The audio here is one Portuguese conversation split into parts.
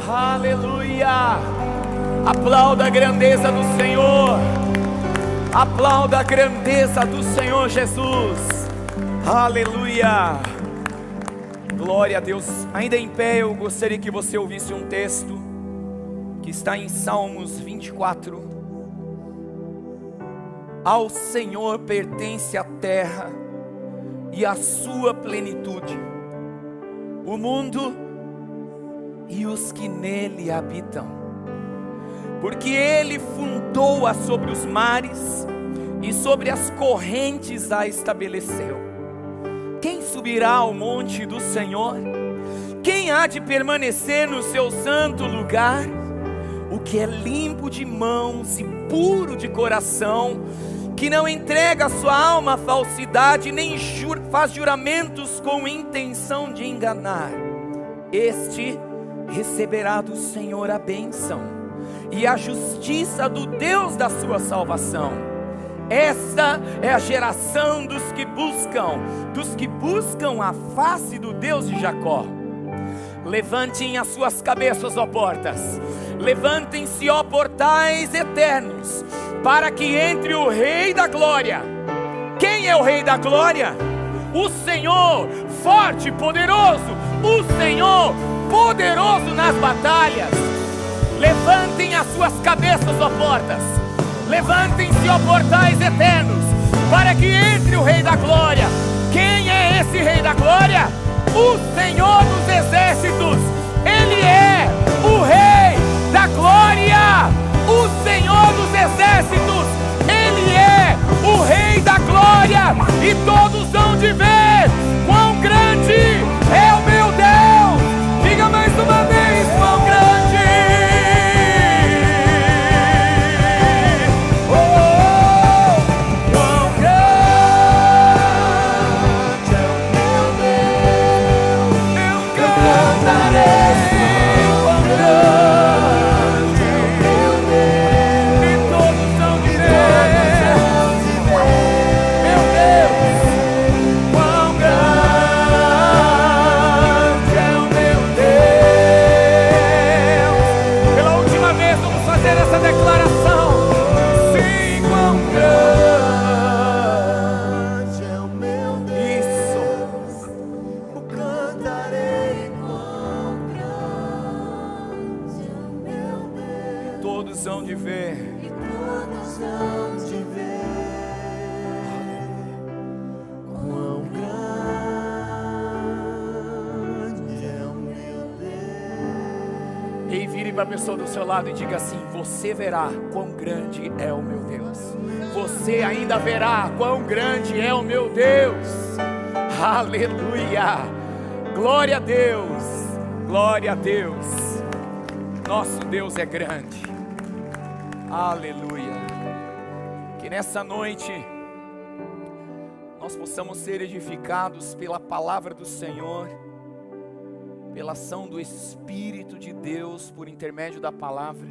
Aleluia! Aplauda a grandeza do Senhor. Aplauda a grandeza do Senhor Jesus. Aleluia! Glória a Deus. Ainda em pé, eu gostaria que você ouvisse um texto que está em Salmos 24. Ao Senhor pertence a terra e a sua plenitude, o mundo e os que nele habitam. Porque Ele fundou-a sobre os mares e sobre as correntes a estabeleceu. Quem subirá ao monte do Senhor? Quem há de permanecer no seu santo lugar? O que é limpo de mãos e puro de coração, que não entrega a sua alma à falsidade, nem faz juramentos com intenção de enganar, este receberá do Senhor a bênção e a justiça do Deus da sua salvação. Esta é a geração dos que buscam a face do Deus de Jacó. Levantem as suas cabeças, ó portas, levantem-se, ó portais eternos, para que entre o Rei da Glória. Quem é o Rei da Glória? O Senhor, forte e poderoso, o Senhor, poderoso nas batalhas. Levantem as suas cabeças, ó portas, levantem-se, ó portais eternos, para que entre o Rei da Glória. Quem é esse Rei da Glória? O Senhor dos exércitos. Ele é o Rei da Glória. O Senhor dos exércitos. Ele é o Rei da Glória. E todos hão de ver quão grande é o meu Deus. Diga mais uma vez: quão grande. Para a pessoa do seu lado e diga assim: você verá quão grande é o meu Deus. Você ainda verá quão grande é o meu Deus. Aleluia. Glória a Deus. Glória a Deus. Nosso Deus é grande. Aleluia. Que nessa noite nós possamos ser edificados pela palavra do Senhor, pela ação do Espírito de Deus por intermédio da palavra.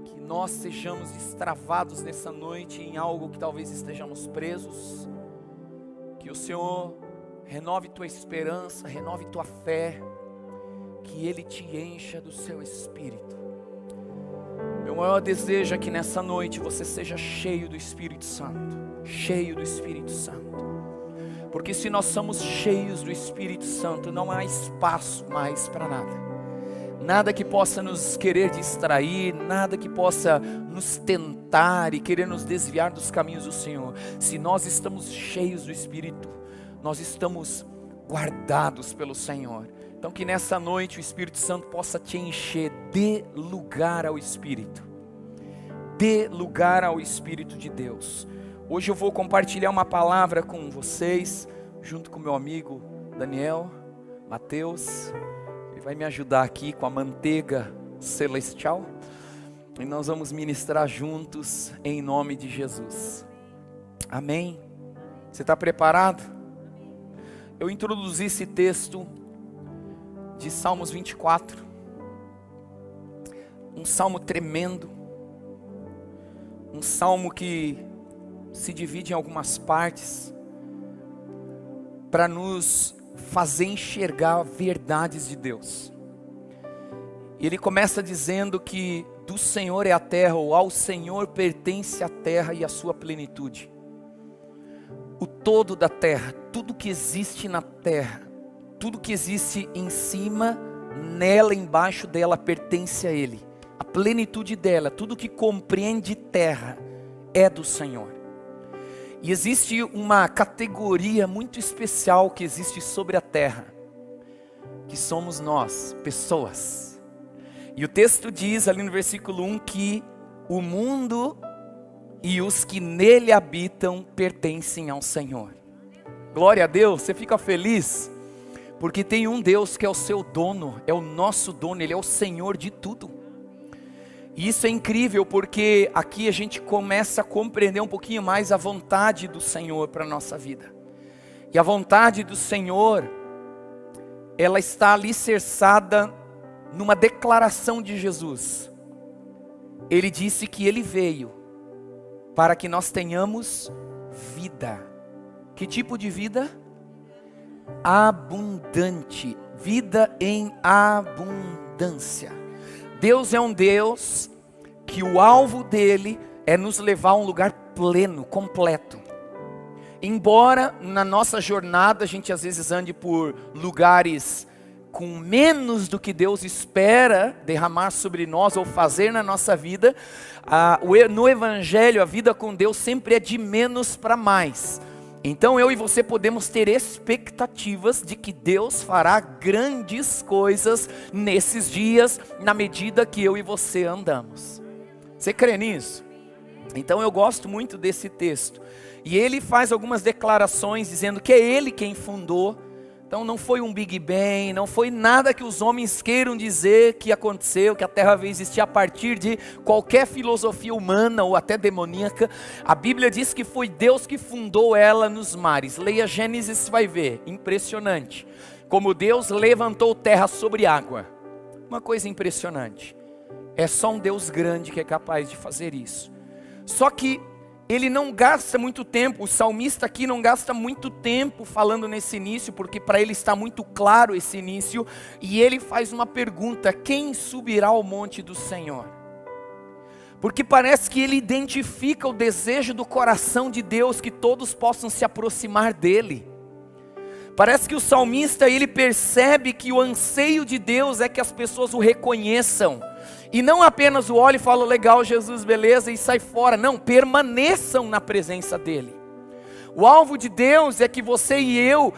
Que nós sejamos destravados nessa noite em algo que talvez estejamos presos. Que o Senhor renove tua esperança, renove tua fé, que Ele te encha do seu Espírito. Meu maior desejo é que nessa noite você seja cheio do Espírito Santo, cheio do Espírito Santo. Porque se nós somos cheios do Espírito Santo, não há espaço mais para nada. Nada que possa nos querer distrair, nada que possa nos tentar e querer nos desviar dos caminhos do Senhor. Se nós estamos cheios do Espírito, nós estamos guardados pelo Senhor. Então que nessa noite o Espírito Santo possa te encher. Dê lugar ao Espírito. Dê lugar ao Espírito de Deus. Hoje eu vou compartilhar uma palavra com vocês, junto com meu amigo Daniel, Mateus. Ele vai me ajudar aqui com a manteiga celestial. E nós vamos ministrar juntos em nome de Jesus. Amém? Você está preparado? Eu introduzi esse texto de Salmos 24. Um salmo tremendo. Um salmo que se divide em algumas partes para nos fazer enxergar verdades de Deus. E ele começa dizendo que do Senhor é a terra, ou ao Senhor pertence a terra e a sua plenitude. O todo da terra, tudo que existe na terra, tudo que existe em cima, nela, embaixo dela, pertence a Ele. A plenitude dela, tudo que compreende terra, é do Senhor. E existe uma categoria muito especial que existe sobre a terra, que somos nós, pessoas. E o texto diz ali no versículo 1 que o mundo e os que nele habitam pertencem ao Senhor. Glória a Deus, você fica feliz? Porque tem um Deus que é o seu dono, é o nosso dono, Ele é o Senhor de tudo. E isso é incrível porque aqui a gente começa a compreender um pouquinho mais a vontade do Senhor para a nossa vida. E a vontade do Senhor, ela está alicerçada numa declaração de Jesus. Ele disse que Ele veio para que nós tenhamos vida. Que tipo de vida? Abundante. Vida em abundância. Deus é um Deus que o alvo dele é nos levar a um lugar pleno, completo. Embora na nossa jornada a gente às vezes ande por lugares com menos do que Deus espera derramar sobre nós ou fazer na nossa vida, no Evangelho a vida com Deus sempre é de menos para mais. Então eu e você podemos ter expectativas de que Deus fará grandes coisas nesses dias, na medida que eu e você andamos. Você crê nisso? Então eu gosto muito desse texto. E ele faz algumas declarações dizendo que é ele quem fundou. Então não foi um Big Bang, não foi nada que os homens queiram dizer que aconteceu, que a Terra veio existir a partir de qualquer filosofia humana ou até demoníaca. A Bíblia diz que foi Deus que fundou ela nos mares. Leia Gênesis, você vai ver, impressionante. Como Deus levantou terra sobre água. Uma coisa impressionante. É só um Deus grande que é capaz de fazer isso. Só que ele não gasta muito tempo, o salmista aqui não gasta muito tempo falando nesse início, porque para ele está muito claro esse início, e ele faz uma pergunta: quem subirá ao monte do Senhor? Porque parece que ele identifica o desejo do coração de Deus, que todos possam se aproximar dele. Parece que o salmista, ele percebe que o anseio de Deus é que as pessoas o reconheçam. E não apenas o olhem e falam, legal Jesus, beleza, e sai fora. Não, permaneçam na presença dEle. O alvo de Deus é que você e eu,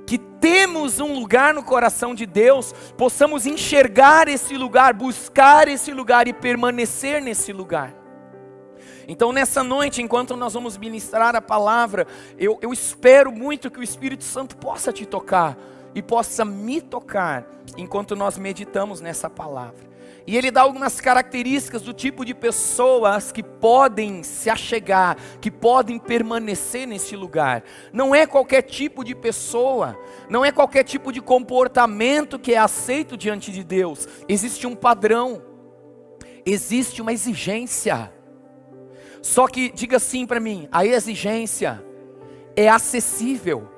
que temos um lugar no coração de Deus, possamos enxergar esse lugar, buscar esse lugar e permanecer nesse lugar. Então nessa noite, enquanto nós vamos ministrar a palavra, eu espero muito que o Espírito Santo possa te tocar e possa me tocar, enquanto nós meditamos nessa palavra. E ele dá algumas características do tipo de pessoas que podem se achegar, que podem permanecer nesse lugar. Não é qualquer tipo de pessoa, não é qualquer tipo de comportamento que é aceito diante de Deus. Existe um padrão, existe uma exigência. Só que, diga assim para mim, a exigência é acessível.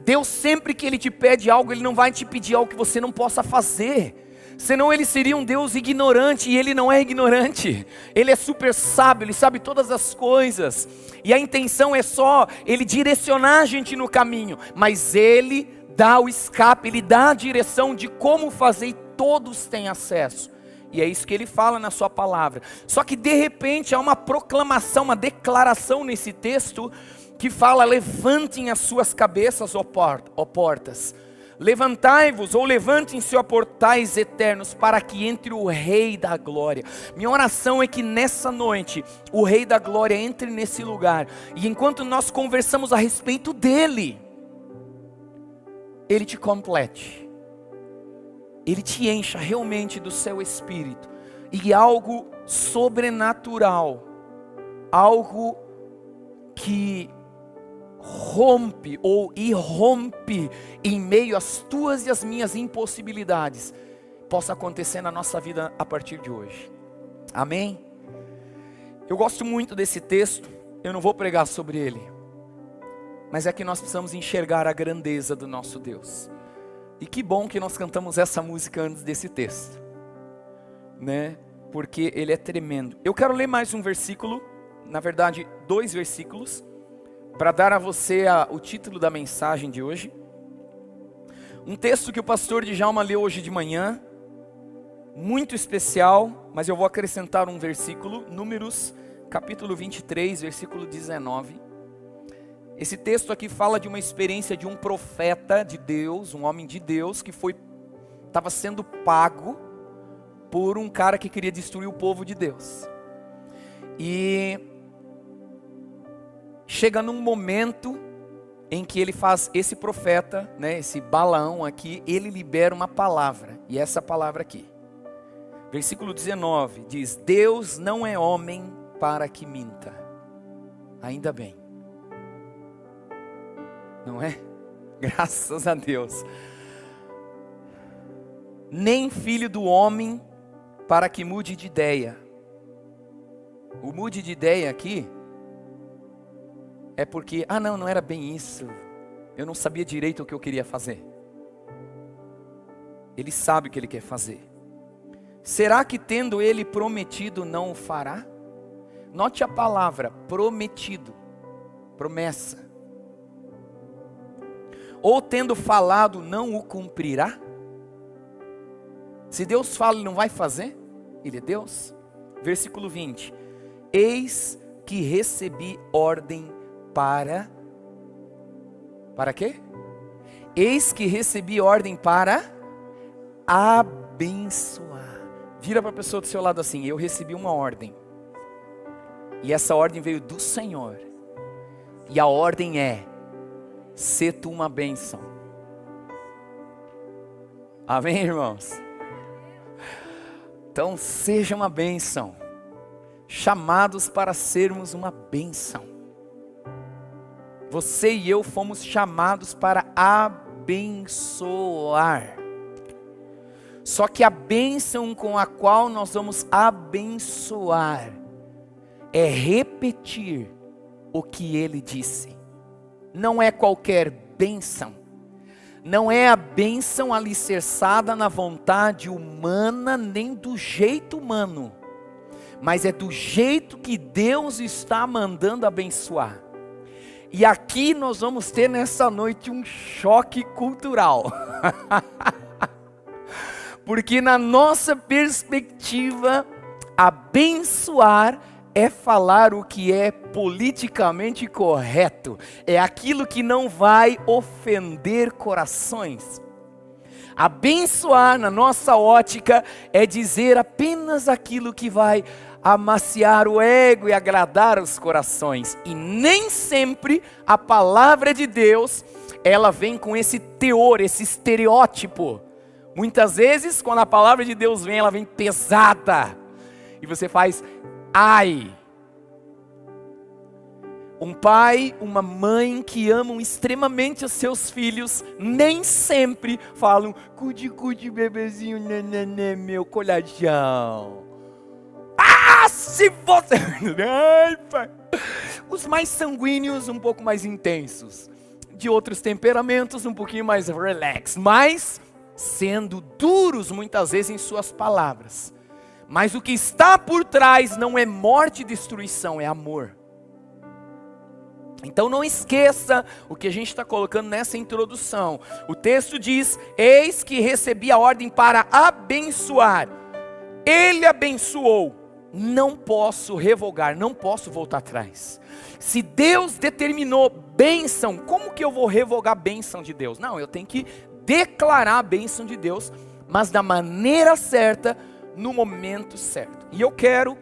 Deus sempre que Ele te pede algo, Ele não vai te pedir algo que você não possa fazer. Senão Ele seria um Deus ignorante, e Ele não é ignorante. Ele é super sábio, Ele sabe todas as coisas. E a intenção é só Ele direcionar a gente no caminho. Mas Ele dá o escape, Ele dá a direção de como fazer, e todos têm acesso. E é isso que Ele fala na sua palavra. Só que de repente há uma proclamação, uma declaração nesse texto, que fala, levantem as suas cabeças, ó portas. Levantai-vos, ou levantem-se, ó portais eternos, para que entre o Rei da Glória. Minha oração é que nessa noite, o Rei da Glória entre nesse lugar, e enquanto nós conversamos a respeito dEle, Ele te complete, Ele te encha realmente do seu Espírito, e algo sobrenatural, algo que rompe ou irrompe em meio às tuas e às minhas impossibilidades, possa acontecer na nossa vida a partir de hoje. Amém? Eu gosto muito desse texto, eu não vou pregar sobre ele, mas é que nós precisamos enxergar a grandeza do nosso Deus. E que bom que nós cantamos essa música antes desse texto. né? Porque ele é tremendo. Eu quero ler mais um versículo, na verdade 2 versículos, para dar a você o título da mensagem de hoje. Um texto que o pastor Djalma leu hoje de manhã, muito especial, mas eu vou acrescentar um versículo, Números capítulo 23, versículo 19. Esse texto aqui fala de uma experiência de um profeta de Deus, um homem de Deus, que estava sendo pago por um cara que queria destruir o povo de Deus. E chega num momento em que ele faz, esse profeta, né, esse Balaão aqui, ele libera uma palavra, e essa palavra aqui, versículo 19, diz: Deus não é homem para que minta. Ainda bem, não é? Graças a Deus. Nem filho do homem para que mude de ideia. O mude de ideia aqui é porque, não era bem isso, eu não sabia direito o que eu queria fazer. Ele sabe o que ele quer fazer. Será que tendo ele prometido não o fará? Note a palavra prometido, promessa. Ou tendo falado não o cumprirá? Se Deus fala, Ele não vai fazer? Ele é Deus. Versículo 20. Eis que recebi ordem para quê? Eis que recebi ordem para abençoar. Vira para a pessoa do seu lado assim: eu recebi uma ordem. E essa ordem veio do Senhor. E a ordem é: sê tu uma bênção. Amém, irmãos? Então seja uma bênção. Chamados para sermos uma bênção. Você e eu fomos chamados para abençoar. Só que a bênção com a qual nós vamos abençoar é repetir o que Ele disse. Não é qualquer bênção. Não é a bênção alicerçada na vontade humana, nem do jeito humano. Mas é do jeito que Deus está mandando abençoar. E aqui nós vamos ter nessa noite um choque cultural. Porque na nossa perspectiva, abençoar é falar o que é politicamente correto. É aquilo que não vai ofender corações. Abençoar, na nossa ótica, é dizer apenas aquilo que vai amaciar o ego e agradar os corações. E nem sempre a palavra de Deus, ela vem com esse teor, esse estereótipo. Muitas vezes, quando a palavra de Deus vem, ela vem pesada. E você faz: ai. Um pai, uma mãe que amam extremamente os seus filhos, nem sempre falam: cuide, bebezinho, neném, meu colhadão. Se você... Ai, pai. Os mais sanguíneos, um pouco mais intensos. De outros temperamentos, um pouquinho mais relax. Mas sendo duros muitas vezes em suas palavras. Mas o que está por trás não é morte e destruição, é amor. Então não esqueça o que a gente está colocando nessa introdução. O texto diz: eis que recebi a ordem para abençoar. Ele abençoou. Não posso revogar, não posso voltar atrás. Se Deus determinou bênção, como que eu vou revogar a bênção de Deus? Não, eu tenho que declarar a bênção de Deus, mas da maneira certa, no momento certo. E eu quero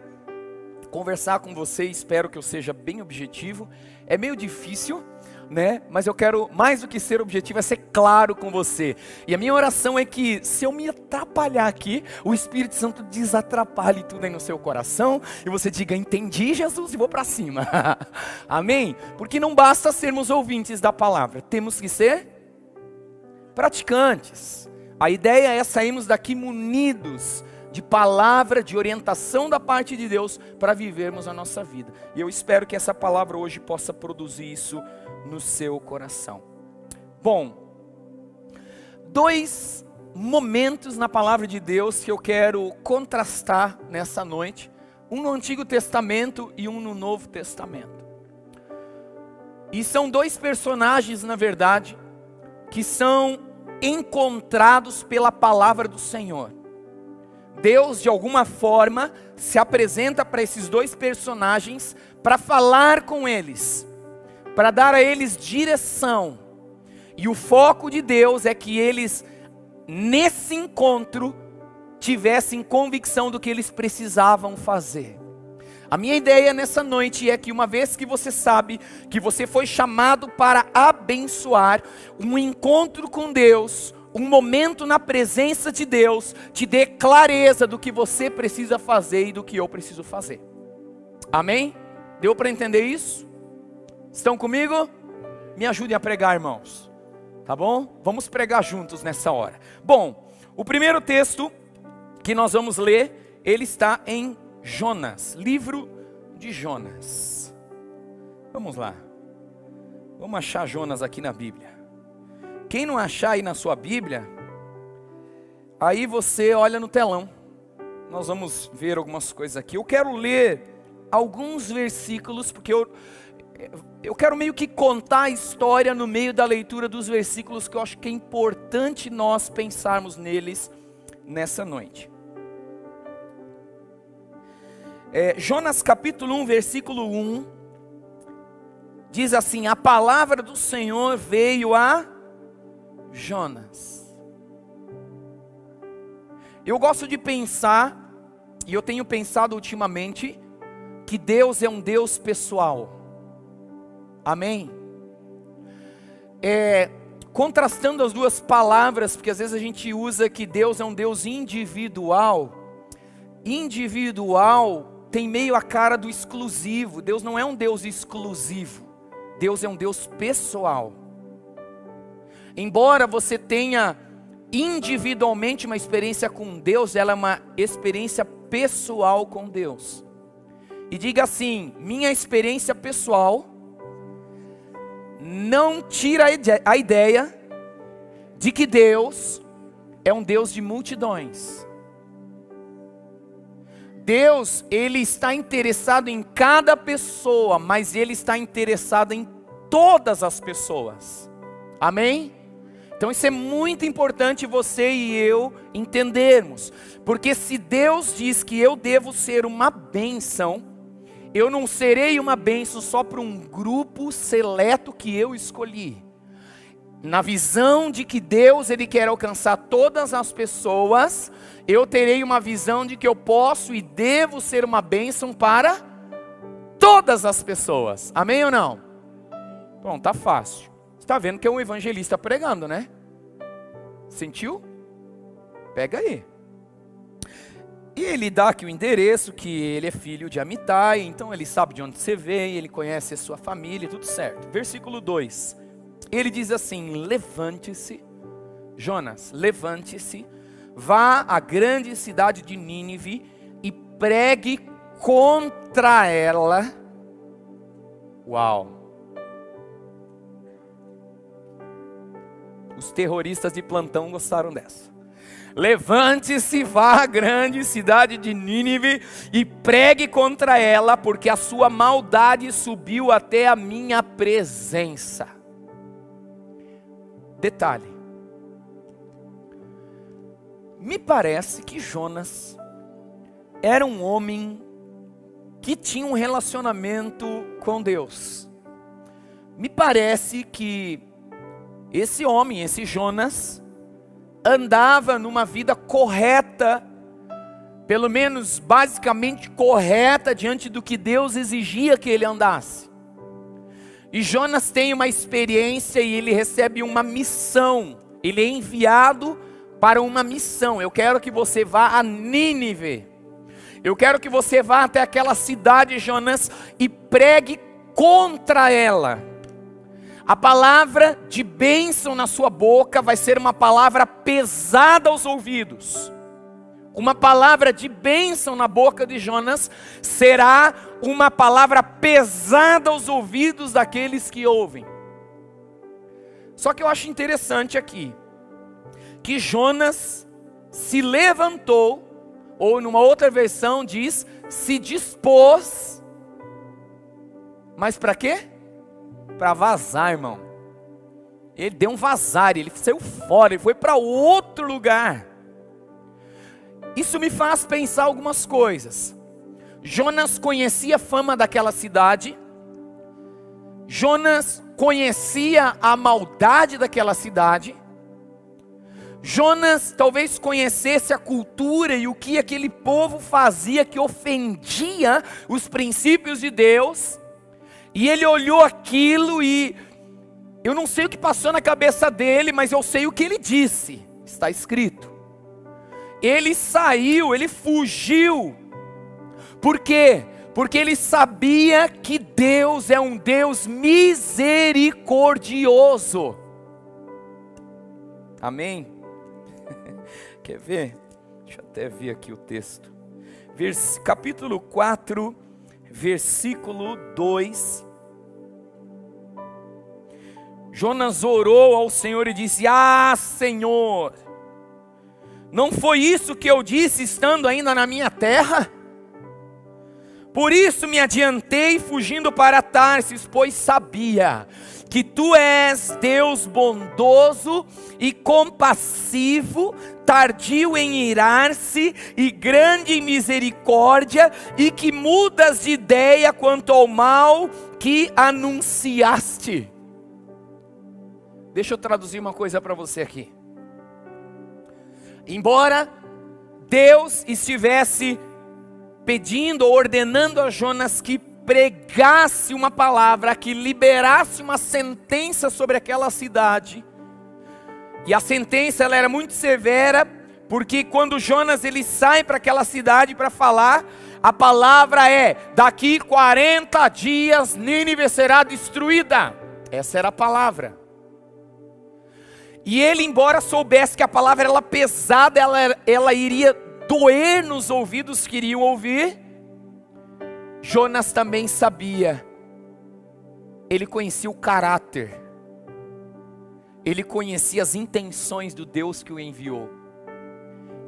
conversar com você, espero que eu seja bem objetivo. É meio difícil, né? Mas eu quero, mais do que ser objetivo, é ser claro com você. E a minha oração é que, se eu me atrapalhar aqui, o Espírito Santo desatrapalhe tudo aí no seu coração, e você diga: entendi, Jesus, e vou para cima. Amém? Porque não basta sermos ouvintes da palavra, temos que ser praticantes. A ideia é sairmos daqui munidos de palavra, de orientação da parte de Deus, para vivermos a nossa vida. E eu espero que essa palavra hoje possa produzir isso no seu coração. Bom, 2 momentos na palavra de Deus que eu quero contrastar nessa noite. Um no Antigo Testamento e um no Novo Testamento. E são dois personagens, na verdade, que são encontrados pela palavra do Senhor. Deus, de alguma forma, se apresenta para esses dois personagens para falar com eles, para dar a eles direção. E o foco de Deus é que eles, nesse encontro, tivessem convicção do que eles precisavam fazer. A minha ideia nessa noite é que, uma vez que você sabe que você foi chamado para abençoar, um encontro com Deus, um momento na presença de Deus, te dê clareza do que você precisa fazer e do que eu preciso fazer. Amém? Deu para entender isso? Estão comigo? Me ajudem a pregar, irmãos. Tá bom? Vamos pregar juntos nessa hora. Bom, o primeiro texto que nós vamos ler, ele está em Jonas, livro de Jonas. Vamos lá. Vamos achar Jonas aqui na Bíblia. Quem não achar aí na sua Bíblia, aí você olha no telão. Nós vamos ver algumas coisas aqui. Eu quero ler alguns versículos, porque eu quero meio que contar a história no meio da leitura dos versículos, que eu acho que é importante nós pensarmos neles nessa noite. Jonas capítulo 1, versículo 1, diz assim: a palavra do Senhor veio a Jonas. Eu gosto de pensar, e eu tenho pensado ultimamente, que Deus é um Deus pessoal. Amém? Contrastando as duas palavras, porque às vezes a gente usa que Deus é um Deus individual. Individual tem meio a cara do exclusivo. Deus não é um Deus exclusivo. Deus é um Deus pessoal. Embora você tenha individualmente uma experiência com Deus, ela é uma experiência pessoal com Deus. E diga assim: minha experiência pessoal não tira a ideia de que Deus é um Deus de multidões. Deus, Ele está interessado em cada pessoa, mas Ele está interessado em todas as pessoas. Amém? Então isso é muito importante você e eu entendermos. Porque se Deus diz que eu devo ser uma bênção, eu não serei uma bênção só para um grupo seleto que eu escolhi. Na visão de que Deus, Ele quer alcançar todas as pessoas, eu terei uma visão de que eu posso e devo ser uma bênção para todas as pessoas. Amém ou não? Bom, tá fácil. Você está vendo que é um evangelista pregando, né? Sentiu? Pega aí. E ele dá aqui o endereço, que ele é filho de Amitai, então ele sabe de onde você veio, ele conhece a sua família, tudo certo. Versículo 2, ele diz assim: levante-se, Jonas, levante-se, vá à grande cidade de Nínive e pregue contra ela. Uau! Os terroristas de plantão gostaram dessa. Levante-se, vá à grande cidade de Nínive e pregue contra ela, porque a sua maldade subiu até a minha presença. Detalhe: me parece que Jonas era um homem que tinha um relacionamento com Deus. Me parece que esse homem, esse Jonas, andava numa vida correta, pelo menos basicamente correta, diante do que Deus exigia que ele andasse. E Jonas tem uma experiência e ele recebe uma missão. Ele é enviado para uma missão. Eu quero que você vá a Nínive. Eu quero que você vá até aquela cidade, Jonas, e pregue contra ela. A palavra de bênção na sua boca vai ser uma palavra pesada aos ouvidos. Uma palavra de bênção na boca de Jonas será uma palavra pesada aos ouvidos daqueles que ouvem. Só que eu acho interessante aqui, que Jonas se levantou, ou numa outra versão diz, se dispôs, mas para quê? Para vazar, irmão. Ele deu um vazar, ele saiu fora, ele foi para outro lugar. Isso me faz pensar algumas coisas. Jonas conhecia a fama daquela cidade, Jonas conhecia a maldade daquela cidade, Jonas talvez conhecesse a cultura e o que aquele povo fazia que ofendia os princípios de Deus, e ele olhou aquilo e eu não sei o que passou na cabeça dele, mas eu sei o que ele disse, está escrito. Ele saiu, ele fugiu. Por quê? Porque ele sabia que Deus é um Deus misericordioso. Amém? Quer ver? Deixa eu até ver aqui o texto. Capítulo 4, versículo 2. Jonas orou ao Senhor e disse: Ah, Senhor, não foi isso que eu disse estando ainda na minha terra? Por isso me adiantei fugindo para Tarsis, pois sabia que Tu és Deus bondoso e compassivo, tardio em irar-se e grande em misericórdia, e que mudas de ideia quanto ao mal que anunciaste. Deixa eu traduzir uma coisa para você aqui. Embora Deus estivesse pedindo, ordenando a Jonas que pregasse uma palavra, que liberasse uma sentença sobre aquela cidade, e a sentença ela era muito severa, porque quando Jonas ele sai para aquela cidade para falar, a palavra é: daqui 40 dias Nínive será destruída. Essa era a palavra. E ele, embora soubesse que a palavra era pesada, ela iria doer nos ouvidos que iriam ouvir, Jonas também sabia, ele conhecia o caráter, ele conhecia as intenções do Deus que o enviou,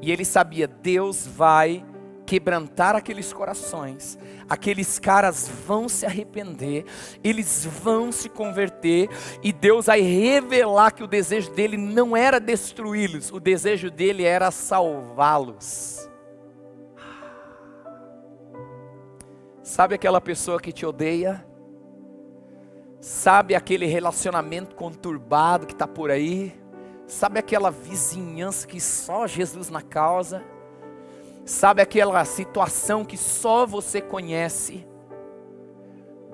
e ele sabia, Deus vai quebrantar aqueles corações, aqueles caras vão se arrepender, eles vão se converter, e Deus vai revelar que o desejo dele não era destruí-los, o desejo dele era salvá-los. Sabe aquela pessoa que te odeia? Sabe aquele relacionamento conturbado que está por aí? Sabe aquela vizinhança que só Jesus na causa? Sabe aquela situação que só você conhece?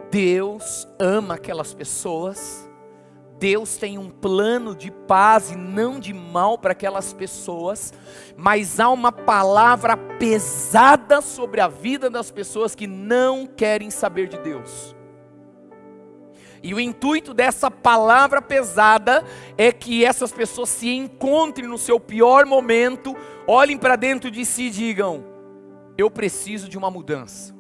Deus ama aquelas pessoas. Deus tem um plano de paz e não de mal para aquelas pessoas. Mas há uma palavra pesada sobre a vida das pessoas que não querem saber de Deus. E o intuito dessa palavra pesada é que essas pessoas se encontrem no seu pior momento, olhem para dentro de si e digam: eu preciso de uma mudança.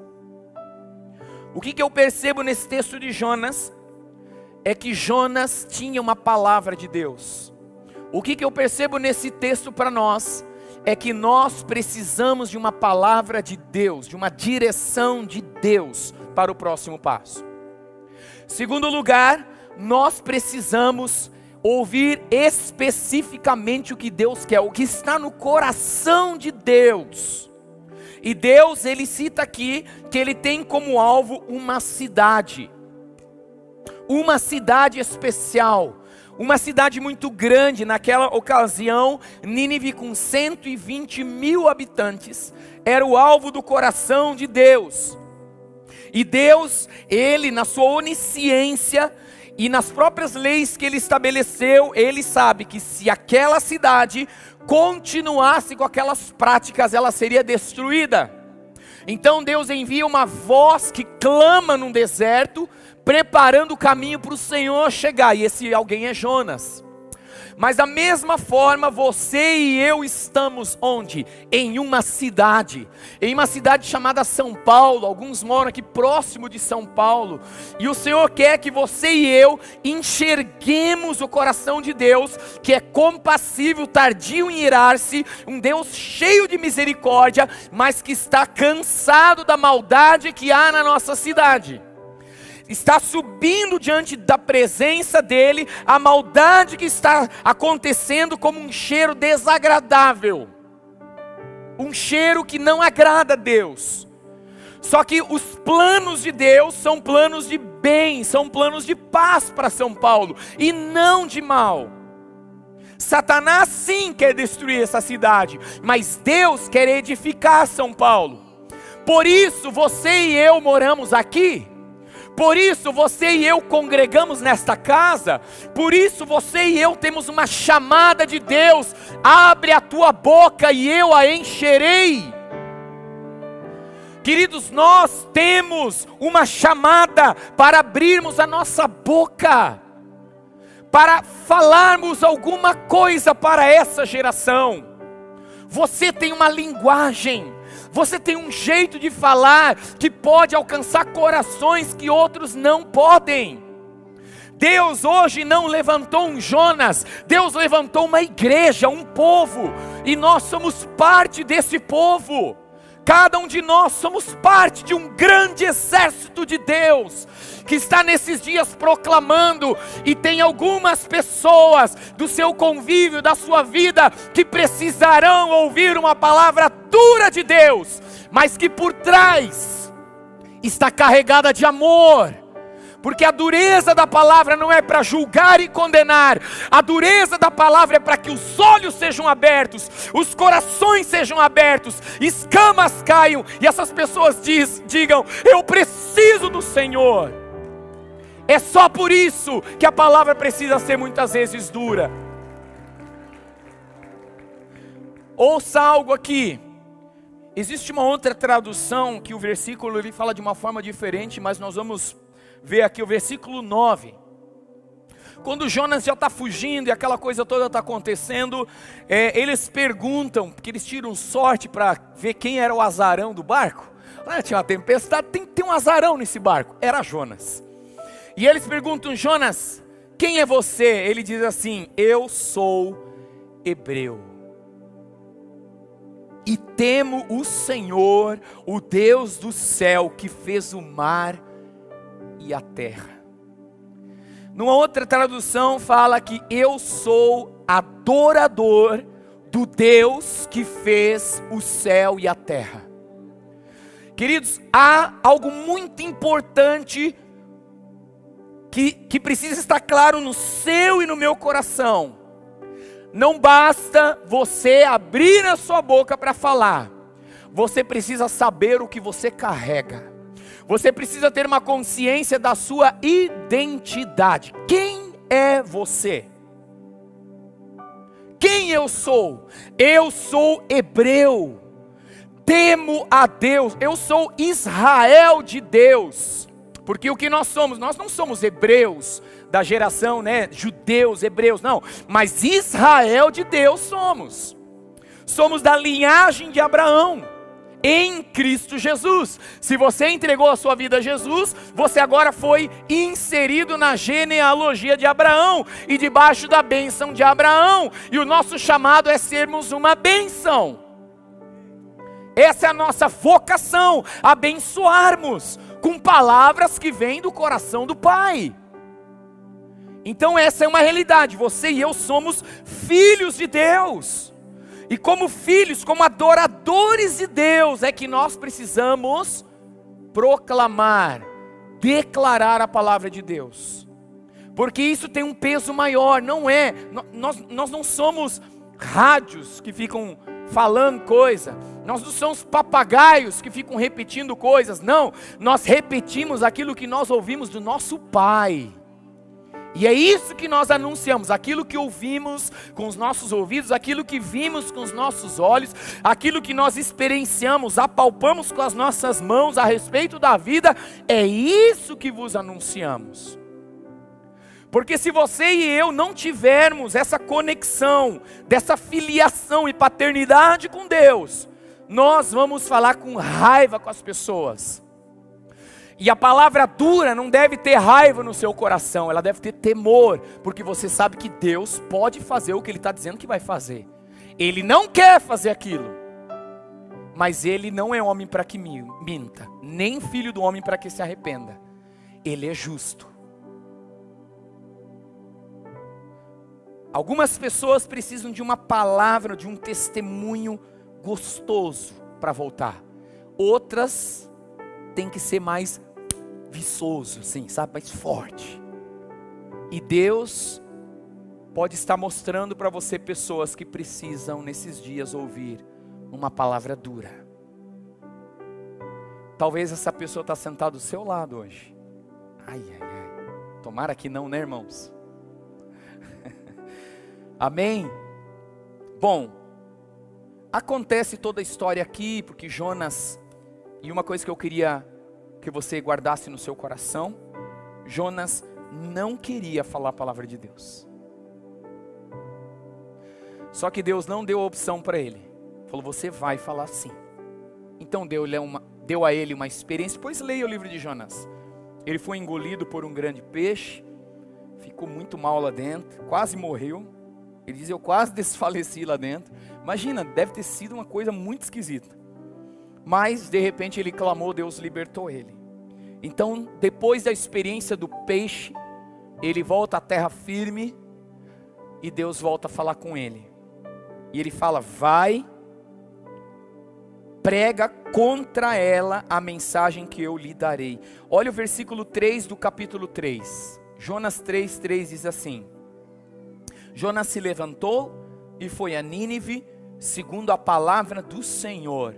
O que eu percebo nesse texto de Jonas, é que Jonas tinha uma palavra de Deus. O que eu percebo nesse texto para nós, é que nós precisamos de uma palavra de Deus, de uma direção de Deus para o próximo passo. Segundo lugar, nós precisamos ouvir especificamente o que Deus quer, o que está no coração de Deus. E Deus, ele cita aqui que ele tem como alvo uma cidade especial, uma cidade muito grande. Naquela ocasião, Nínive, com 120 mil habitantes, era o alvo do coração de Deus. E Deus, ele na sua onisciência e nas próprias leis que ele estabeleceu, ele sabe que se aquela cidade continuasse com aquelas práticas, ela seria destruída. Então Deus envia uma voz que clama num deserto, preparando o caminho para o Senhor chegar, e esse alguém é Jonas. Mas da mesma forma, você e eu estamos onde? Em uma cidade chamada São Paulo. Alguns moram aqui próximo de São Paulo, e o Senhor quer que você e eu enxerguemos o coração de Deus, que é compassível, tardio em irar-se, um Deus cheio de misericórdia, mas que está cansado da maldade que há na nossa cidade. Está subindo diante da presença dele a maldade que está acontecendo como um cheiro desagradável, um cheiro que não agrada a Deus. Só que os planos de Deus são planos de bem, são planos de paz para São Paulo e não de mal. Satanás sim quer destruir essa cidade, mas Deus quer edificar São Paulo. Por isso você e eu moramos aqui. Por isso você e eu congregamos nesta casa. Por isso você e eu temos uma chamada de Deus: abre a tua boca e eu a encherei. Queridos, nós temos uma chamada para abrirmos a nossa boca, para falarmos alguma coisa para essa geração. Você tem uma linguagem, você tem um jeito de falar que pode alcançar corações que outros não podem. Deus hoje não levantou um Jonas, Deus levantou uma igreja, um povo, e nós somos parte desse povo. Cada um de nós somos parte de um grande exército de Deus, que está nesses dias proclamando, e tem algumas pessoas do seu convívio, da sua vida, que precisarão ouvir uma palavra dura de Deus, mas que por trás está carregada de amor. Porque a dureza da palavra não é para julgar e condenar. A dureza da palavra é para que os olhos sejam abertos, os corações sejam abertos, escamas caiam, e essas pessoas digam: eu preciso do Senhor. É só por isso que a palavra precisa ser muitas vezes dura. Ouça algo aqui. Existe uma outra tradução que o versículo ele fala de uma forma diferente, mas nós vamos ver aqui o versículo 9. Quando Jonas já está fugindo e aquela coisa toda está acontecendo, eles perguntam, porque eles tiram sorte para ver quem era o azarão do barco. Tinha uma tempestade, tem que ter um azarão nesse barco. Era Jonas. E eles perguntam: Jonas, quem é você? Ele diz assim: eu sou hebreu, e temo o Senhor, o Deus do céu, que fez o mar e a terra. Numa outra tradução fala que eu sou adorador do Deus que fez o céu e a terra. Queridos, há algo muito importante que precisa estar claro no seu e no meu coração. Não basta você abrir a sua boca para falar, você precisa saber o que você carrega. Você precisa ter uma consciência da sua identidade. Quem é você? Quem eu sou? Eu sou hebreu, temo a Deus, eu sou Israel de Deus. Porque o que nós somos? Nós não somos hebreus da geração, judeus, hebreus, não. Mas Israel de Deus somos. Somos da linhagem de Abraão, em Cristo Jesus. Se você entregou a sua vida a Jesus, você agora foi inserido na genealogia de Abraão, e debaixo da bênção de Abraão, e o nosso chamado é sermos uma bênção. Essa é a nossa vocação, abençoarmos, com palavras que vêm do coração do Pai. Então essa é uma realidade, você e eu somos filhos de Deus. E como filhos, como adoradores de Deus, é que nós precisamos proclamar, declarar a palavra de Deus. Porque isso tem um peso maior, nós não somos rádios que ficam falando coisa, nós não somos papagaios que ficam repetindo coisas, não, nós repetimos aquilo que nós ouvimos do nosso Pai. E é isso que nós anunciamos, aquilo que ouvimos com os nossos ouvidos, aquilo que vimos com os nossos olhos, aquilo que nós experienciamos, apalpamos com as nossas mãos a respeito da vida, é isso que vos anunciamos. Porque se você e eu não tivermos essa conexão, dessa filiação e paternidade com Deus, nós vamos falar com raiva com as pessoas. E a palavra dura não deve ter raiva no seu coração, ela deve ter temor, porque você sabe que Deus pode fazer o que Ele está dizendo que vai fazer. Ele não quer fazer aquilo, mas Ele não é homem para que minta, nem filho do homem para que se arrependa. Ele é justo. Algumas pessoas precisam de uma palavra, de um testemunho gostoso para voltar. Outras têm que ser mais viçoso, assim, sabe, mais forte. E Deus pode estar mostrando para você pessoas que precisam nesses dias ouvir uma palavra dura. Talvez essa pessoa está sentada do seu lado hoje. Ai, ai, ai. Tomara que não, né, irmãos? Amém? Bom, acontece toda a história aqui, porque Jonas, e uma coisa que eu queria que você guardasse no seu coração, Jonas não queria falar a palavra de Deus. Só que Deus não deu a opção para ele. Falou, você vai falar sim. Então deu a ele uma experiência, pois leia o livro de Jonas. Ele foi engolido por um grande peixe, ficou muito mal lá dentro, quase morreu. Ele diz, eu quase desfaleci lá dentro. Imagina, deve ter sido uma coisa muito esquisita. Mas, de repente, ele clamou, Deus libertou ele. Então, depois da experiência do peixe, ele volta à terra firme, e Deus volta a falar com ele. E ele fala, vai, prega contra ela a mensagem que eu lhe darei. Olha o versículo 3 do capítulo 3. Jonas 3:3 diz assim: Jonas se levantou e foi a Nínive, segundo a palavra do Senhor.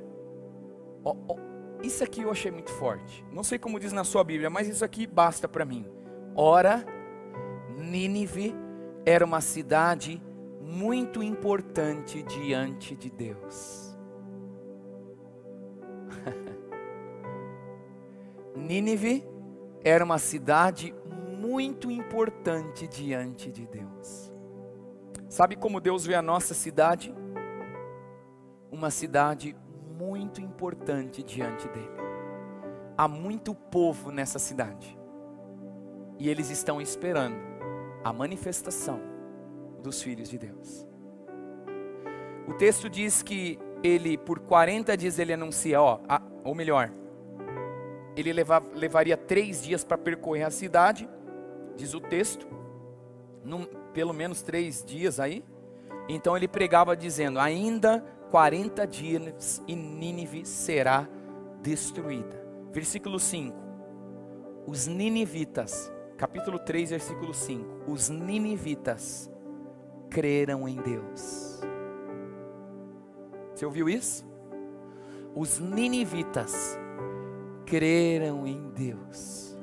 Isso aqui eu achei muito forte. Não sei como diz na sua Bíblia, mas isso aqui basta para mim. Ora, Nínive era uma cidade muito importante diante de Deus. Nínive era uma cidade muito importante diante de Deus. Sabe como Deus vê a nossa cidade? Uma cidade muito importante diante dele. Há muito povo nessa cidade. E eles estão esperando a manifestação dos filhos de Deus. O texto diz que ele, por 40 dias ele anuncia, ou melhor, ele levaria 3 dias para percorrer a cidade, diz o texto, pelo menos 3 dias aí. Então ele pregava dizendo, ainda 40 dias e Nínive será destruída. Versículo 5, os ninivitas, capítulo 3, versículo 5, os ninivitas creram em Deus. Você ouviu isso? Os ninivitas creram em Deus.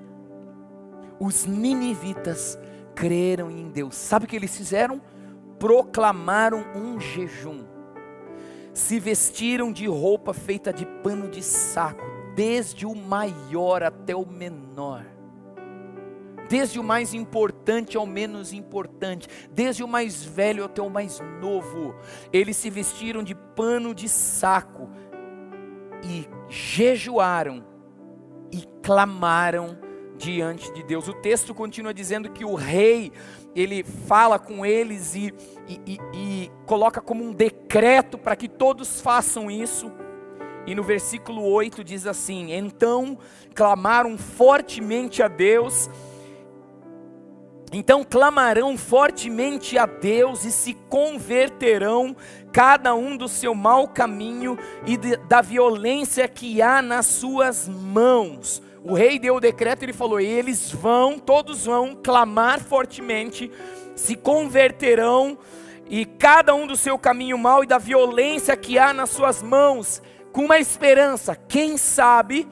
Os ninivitas creram em Deus. Sabe o que eles fizeram? Proclamaram um jejum. Se vestiram de roupa feita de pano de saco, desde o maior até o menor. Desde o mais importante ao menos importante, desde o mais velho até o mais novo. Eles se vestiram de pano de saco e jejuaram e clamaram diante de Deus. O texto continua dizendo que o rei, ele fala com eles e coloca como um decreto para que todos façam isso. E no versículo 8 diz assim: então clamaram fortemente a Deus. Então clamarão fortemente a Deus e se converterão, cada um do seu mau caminho e da violência que há nas suas mãos. O rei deu o decreto, ele falou, todos vão clamar fortemente, se converterão, e cada um do seu caminho mau e da violência que há nas suas mãos, com uma esperança, quem sabe,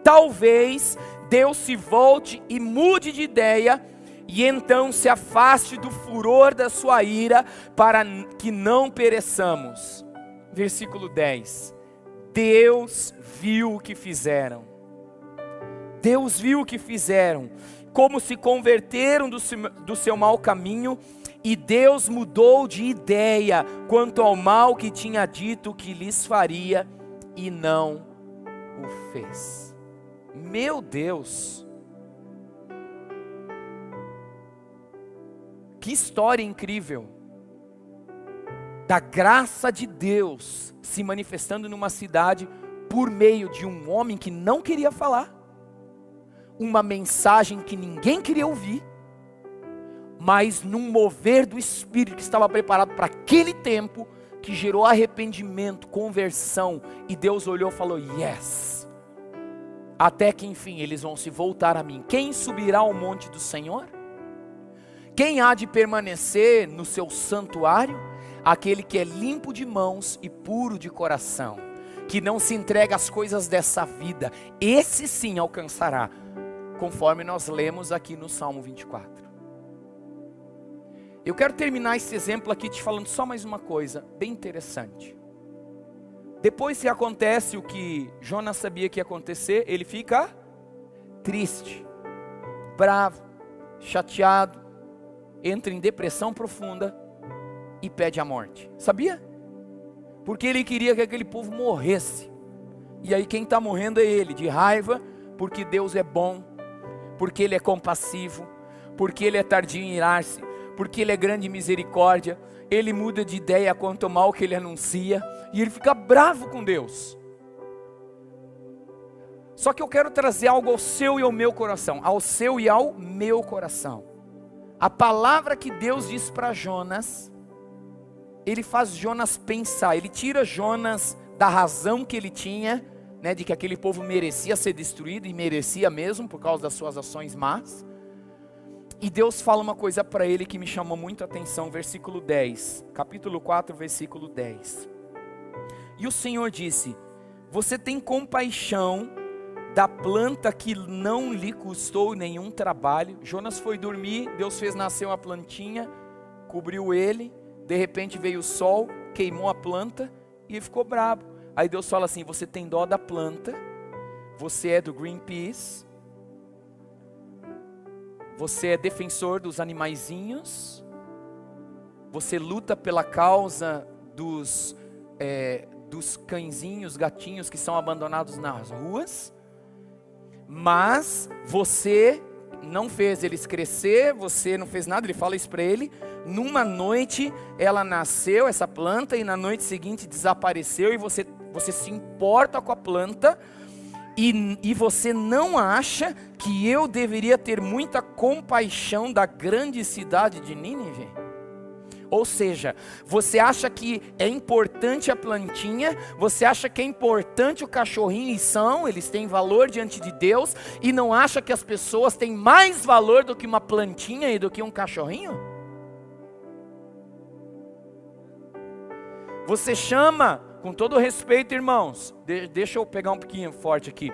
talvez Deus se volte e mude de ideia, e então se afaste do furor da sua ira, para que não pereçamos. Versículo 10, Deus viu o que fizeram. Deus viu o que fizeram, como se converteram do seu mau caminho, e Deus mudou de ideia quanto ao mal que tinha dito que lhes faria, e não o fez. Meu Deus! Que história incrível! Da graça de Deus se manifestando numa cidade por meio de um homem que não queria falar, uma mensagem que ninguém queria ouvir, mas num mover do Espírito que estava preparado para aquele tempo, que gerou arrependimento, conversão, e Deus olhou e falou: yes, até que enfim eles vão se voltar a mim. Quem subirá ao monte do Senhor? Quem há de permanecer no seu santuário? Aquele que é limpo de mãos e puro de coração, que não se entrega às coisas dessa vida, esse sim alcançará, conforme nós lemos aqui no Salmo 24. Eu quero terminar esse exemplo aqui te falando só mais uma coisa bem interessante. Depois que acontece o que Jonas sabia que ia acontecer, ele fica triste, bravo, chateado, entra em depressão profunda e pede a morte. Sabia? Porque ele queria que aquele povo morresse. E aí quem está morrendo é ele, de raiva, porque Deus é bom, porque Ele é compassivo, porque Ele é tardio em irar-se, porque Ele é grande em misericórdia. Ele muda de ideia quanto ao mal que Ele anuncia, e ele fica bravo com Deus. Só que eu quero trazer algo ao seu e ao meu coração, ao seu e ao meu coração. A palavra que Deus diz para Jonas, ele faz Jonas pensar, ele tira Jonas da razão que ele tinha, né, de que aquele povo merecia ser destruído, e merecia mesmo por causa das suas ações más. E Deus fala uma coisa para ele que me chamou muito a atenção, versículo 10, capítulo 4, versículo 10. E o Senhor disse: você tem compaixão da planta que não lhe custou nenhum trabalho. Jonas foi dormir, Deus fez nascer uma plantinha, cobriu ele, de repente veio o sol, queimou a planta e ele ficou bravo. Aí Deus fala assim: você tem dó da planta, você é do Greenpeace, você é defensor dos animaizinhos, você luta pela causa dos cãezinhos, gatinhos que são abandonados nas ruas, mas você não fez eles crescer, você não fez nada. Ele fala isso para ele. Numa noite ela nasceu, essa planta, e na noite seguinte desapareceu, e você se importa com a planta, e você não acha que eu deveria ter muita compaixão da grande cidade de Nínive? Ou seja, você acha que é importante a plantinha, você acha que é importante o cachorrinho, e eles têm valor diante de Deus, e não acha que as pessoas têm mais valor do que uma plantinha e do que um cachorrinho? Você chama, com todo respeito, irmãos, deixa eu pegar um pouquinho forte aqui,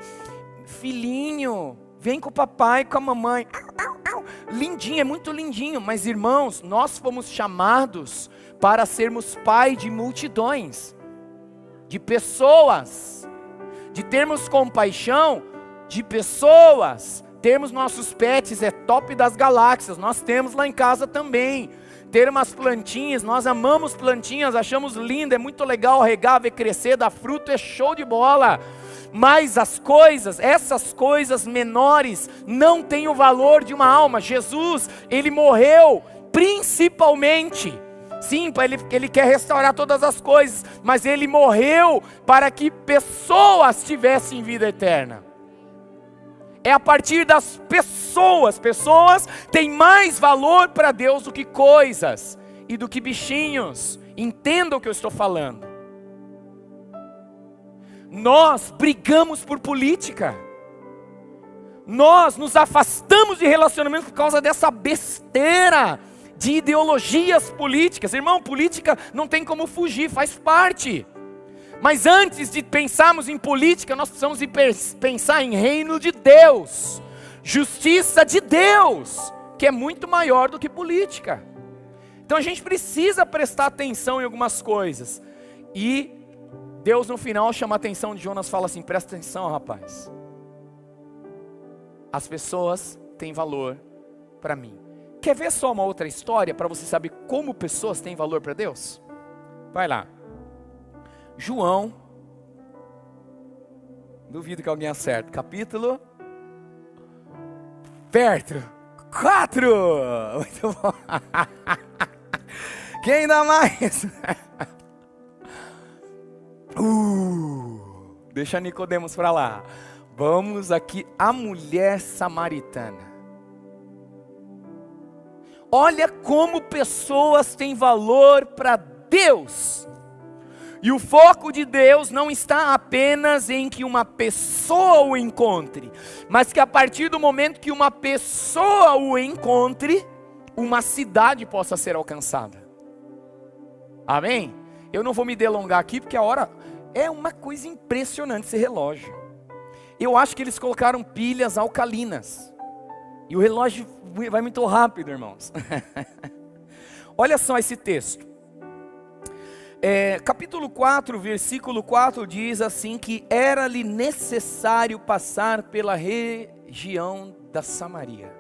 filhinho, vem com o papai, com a mamãe, lindinho, é muito lindinho, mas irmãos, nós fomos chamados para sermos pai de multidões, de pessoas, de termos compaixão de pessoas. Termos nossos pets é top das galáxias, nós temos lá em casa também. Ter umas plantinhas, nós amamos plantinhas, achamos lindo, é muito legal regar, ver crescer, dar fruto, é show de bola. Mas essas coisas menores não têm o valor de uma alma. Jesus, Ele morreu principalmente, sim, Ele quer restaurar todas as coisas, mas Ele morreu para que pessoas tivessem vida eterna. É a partir das pessoas têm mais valor para Deus do que coisas e do que bichinhos. Entenda o que eu estou falando. Nós brigamos por política, nós nos afastamos de relacionamento por causa dessa besteira de ideologias políticas. Irmão, política não tem como fugir, faz parte. Mas antes de pensarmos em política, nós precisamos pensar em reino de Deus, justiça de Deus, que é muito maior do que política. Então a gente precisa prestar atenção em algumas coisas. E Deus no final chama a atenção de Jonas, fala assim: presta atenção, rapaz. As pessoas tem valor para mim. Quer ver só uma outra história para você saber como pessoas têm valor para Deus? Vai lá. João, duvido que alguém acerte, capítulo perto, 4. Muito bom. Quem dá mais? Deixa Nicodemos para lá. Vamos aqui, a mulher samaritana. Olha como pessoas têm valor para Deus. E o foco de Deus não está apenas em que uma pessoa o encontre, mas que a partir do momento que uma pessoa o encontre, uma cidade possa ser alcançada. Amém? Eu não vou me delongar aqui porque a hora é uma coisa impressionante esse relógio. Eu acho que eles colocaram pilhas alcalinas. E o relógio vai muito rápido, irmãos. Olha só esse texto. Capítulo 4, versículo 4 diz assim que era-lhe necessário passar pela região da Samaria.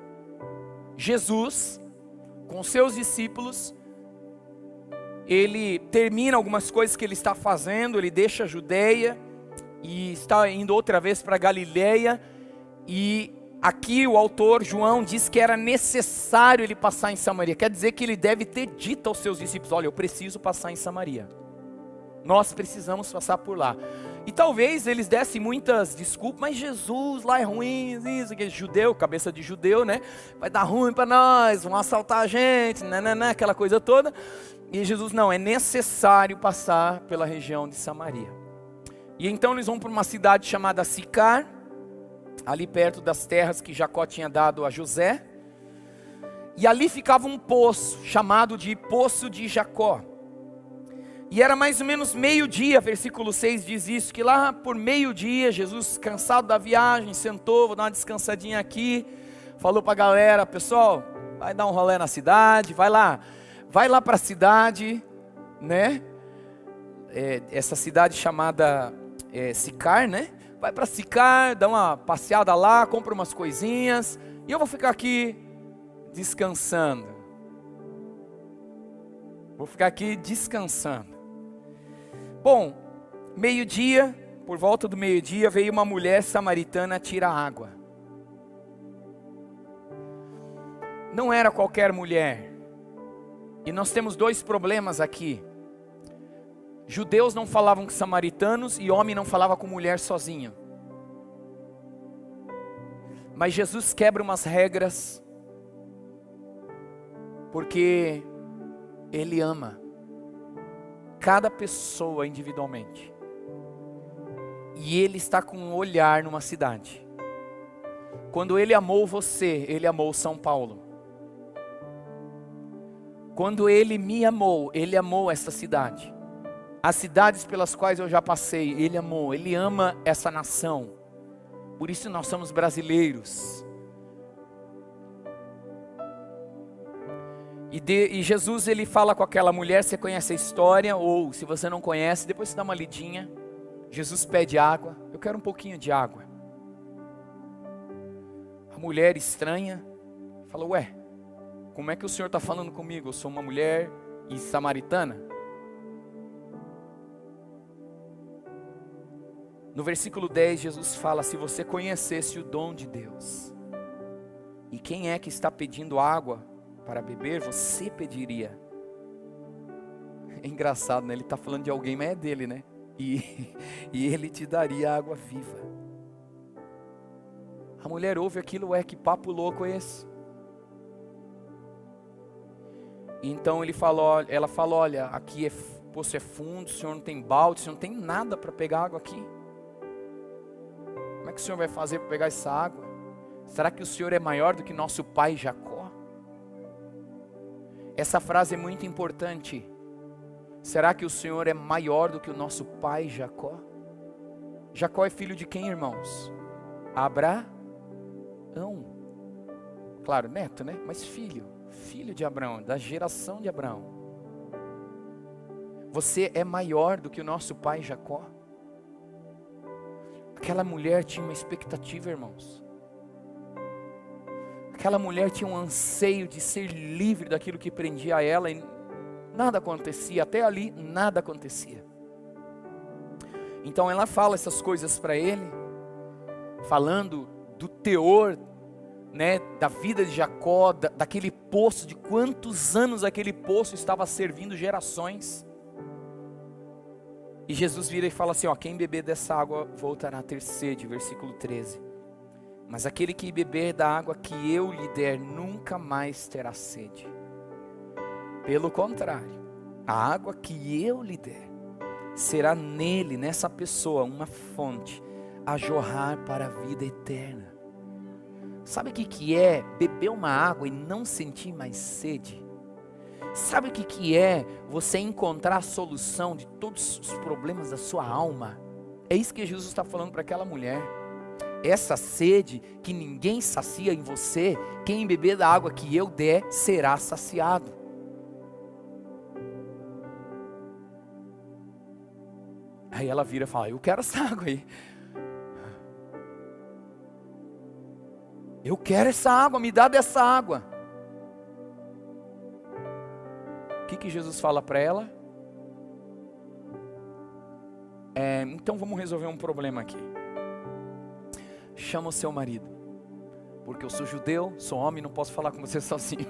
Jesus, com seus discípulos, ele termina algumas coisas que ele está fazendo, ele deixa a Judeia e está indo outra vez para Galileia, e aqui o autor João diz que era necessário ele passar em Samaria. Quer dizer que ele deve ter dito aos seus discípulos: olha, eu preciso passar em Samaria. Nós precisamos passar por lá. E talvez eles dessem muitas desculpas, mas Jesus lá é ruim, isso, aquele judeu, cabeça de judeu, né? Vai dar ruim para nós, vão assaltar a gente, aquela coisa toda. E Jesus, não, é necessário passar pela região de Samaria. E então eles vão para uma cidade chamada Sicar, ali perto das terras que Jacó tinha dado a José. E ali ficava um poço, chamado de Poço de Jacó. E era mais ou menos meio-dia, versículo 6 diz isso, que lá por meio-dia, Jesus, cansado da viagem, sentou, vou dar uma descansadinha aqui, falou para a galera: pessoal, vai dar um rolê na cidade, vai lá para a cidade, né? Essa cidade chamada Sicar, né? Vai para Sicar, dá uma passeada lá, compra umas coisinhas, e eu vou ficar aqui descansando. Vou ficar aqui descansando. Bom, meio-dia, por volta do meio-dia, veio uma mulher samaritana tirar água. Não era qualquer mulher. E nós temos dois problemas aqui. Judeus não falavam com samaritanos e homem não falava com mulher sozinho. Mas Jesus quebra umas regras, porque Ele ama cada pessoa individualmente. E Ele está com um olhar numa cidade. Quando Ele amou você, Ele amou São Paulo. Quando Ele me amou, Ele amou essa cidade. As cidades pelas quais eu já passei, Ele amou. Ele ama essa nação. Por isso nós somos brasileiros. E Jesus, ele fala com aquela mulher, você conhece a história, ou se você não conhece, depois você dá uma lidinha. Jesus pede água, eu quero um pouquinho de água. A mulher estranha, fala: ué, como é que o Senhor está falando comigo? Eu sou uma mulher e samaritana. No versículo 10, Jesus fala: se você conhecesse o dom de Deus, e quem é que está pedindo água para beber, você pediria. É engraçado, né? Ele está falando de alguém, mas é dele, né? E ele te daria água viva. A mulher ouve aquilo: ué, que papo louco é esse? E então ela fala: olha, aqui poço é fundo, o senhor não tem balde, o senhor não tem nada para pegar água aqui. Como é que o senhor vai fazer para pegar essa água? Será que o senhor é maior do que nosso pai Jacó? Essa frase é muito importante. Será que o Senhor é maior do que o nosso pai Jacó? Jacó é filho de quem, irmãos? Abraão. Claro, neto, né? Mas filho de Abraão, da geração de Abraão. Você é maior do que o nosso pai Jacó? Aquela mulher tinha uma expectativa, irmãos. Aquela mulher tinha um anseio de ser livre daquilo que prendia ela e nada acontecia, até ali nada acontecia. Então ela fala essas coisas para ele, falando do teor, né, da vida de Jacó, daquele poço, de quantos anos aquele poço estava servindo gerações. E Jesus vira e fala assim, ó, quem beber dessa água voltará a ter sede, versículo 13. Mas aquele que beber da água que eu lhe der, nunca mais terá sede. Pelo contrário, a água que eu lhe der, será nele, nessa pessoa, uma fonte a jorrar para a vida eterna. Sabe o que é beber uma água e não sentir mais sede? Sabe o que é você encontrar a solução de todos os problemas da sua alma? É isso que Jesus está falando para aquela mulher. Essa sede que ninguém sacia em você, quem beber da água que eu der, será saciado. Aí ela vira e fala, eu quero essa água aí. Eu quero essa água, me dá dessa água. O que Jesus fala para ela? Então vamos resolver um problema aqui. Chama o seu marido. Porque eu sou judeu, sou homem, não posso falar com você sozinho.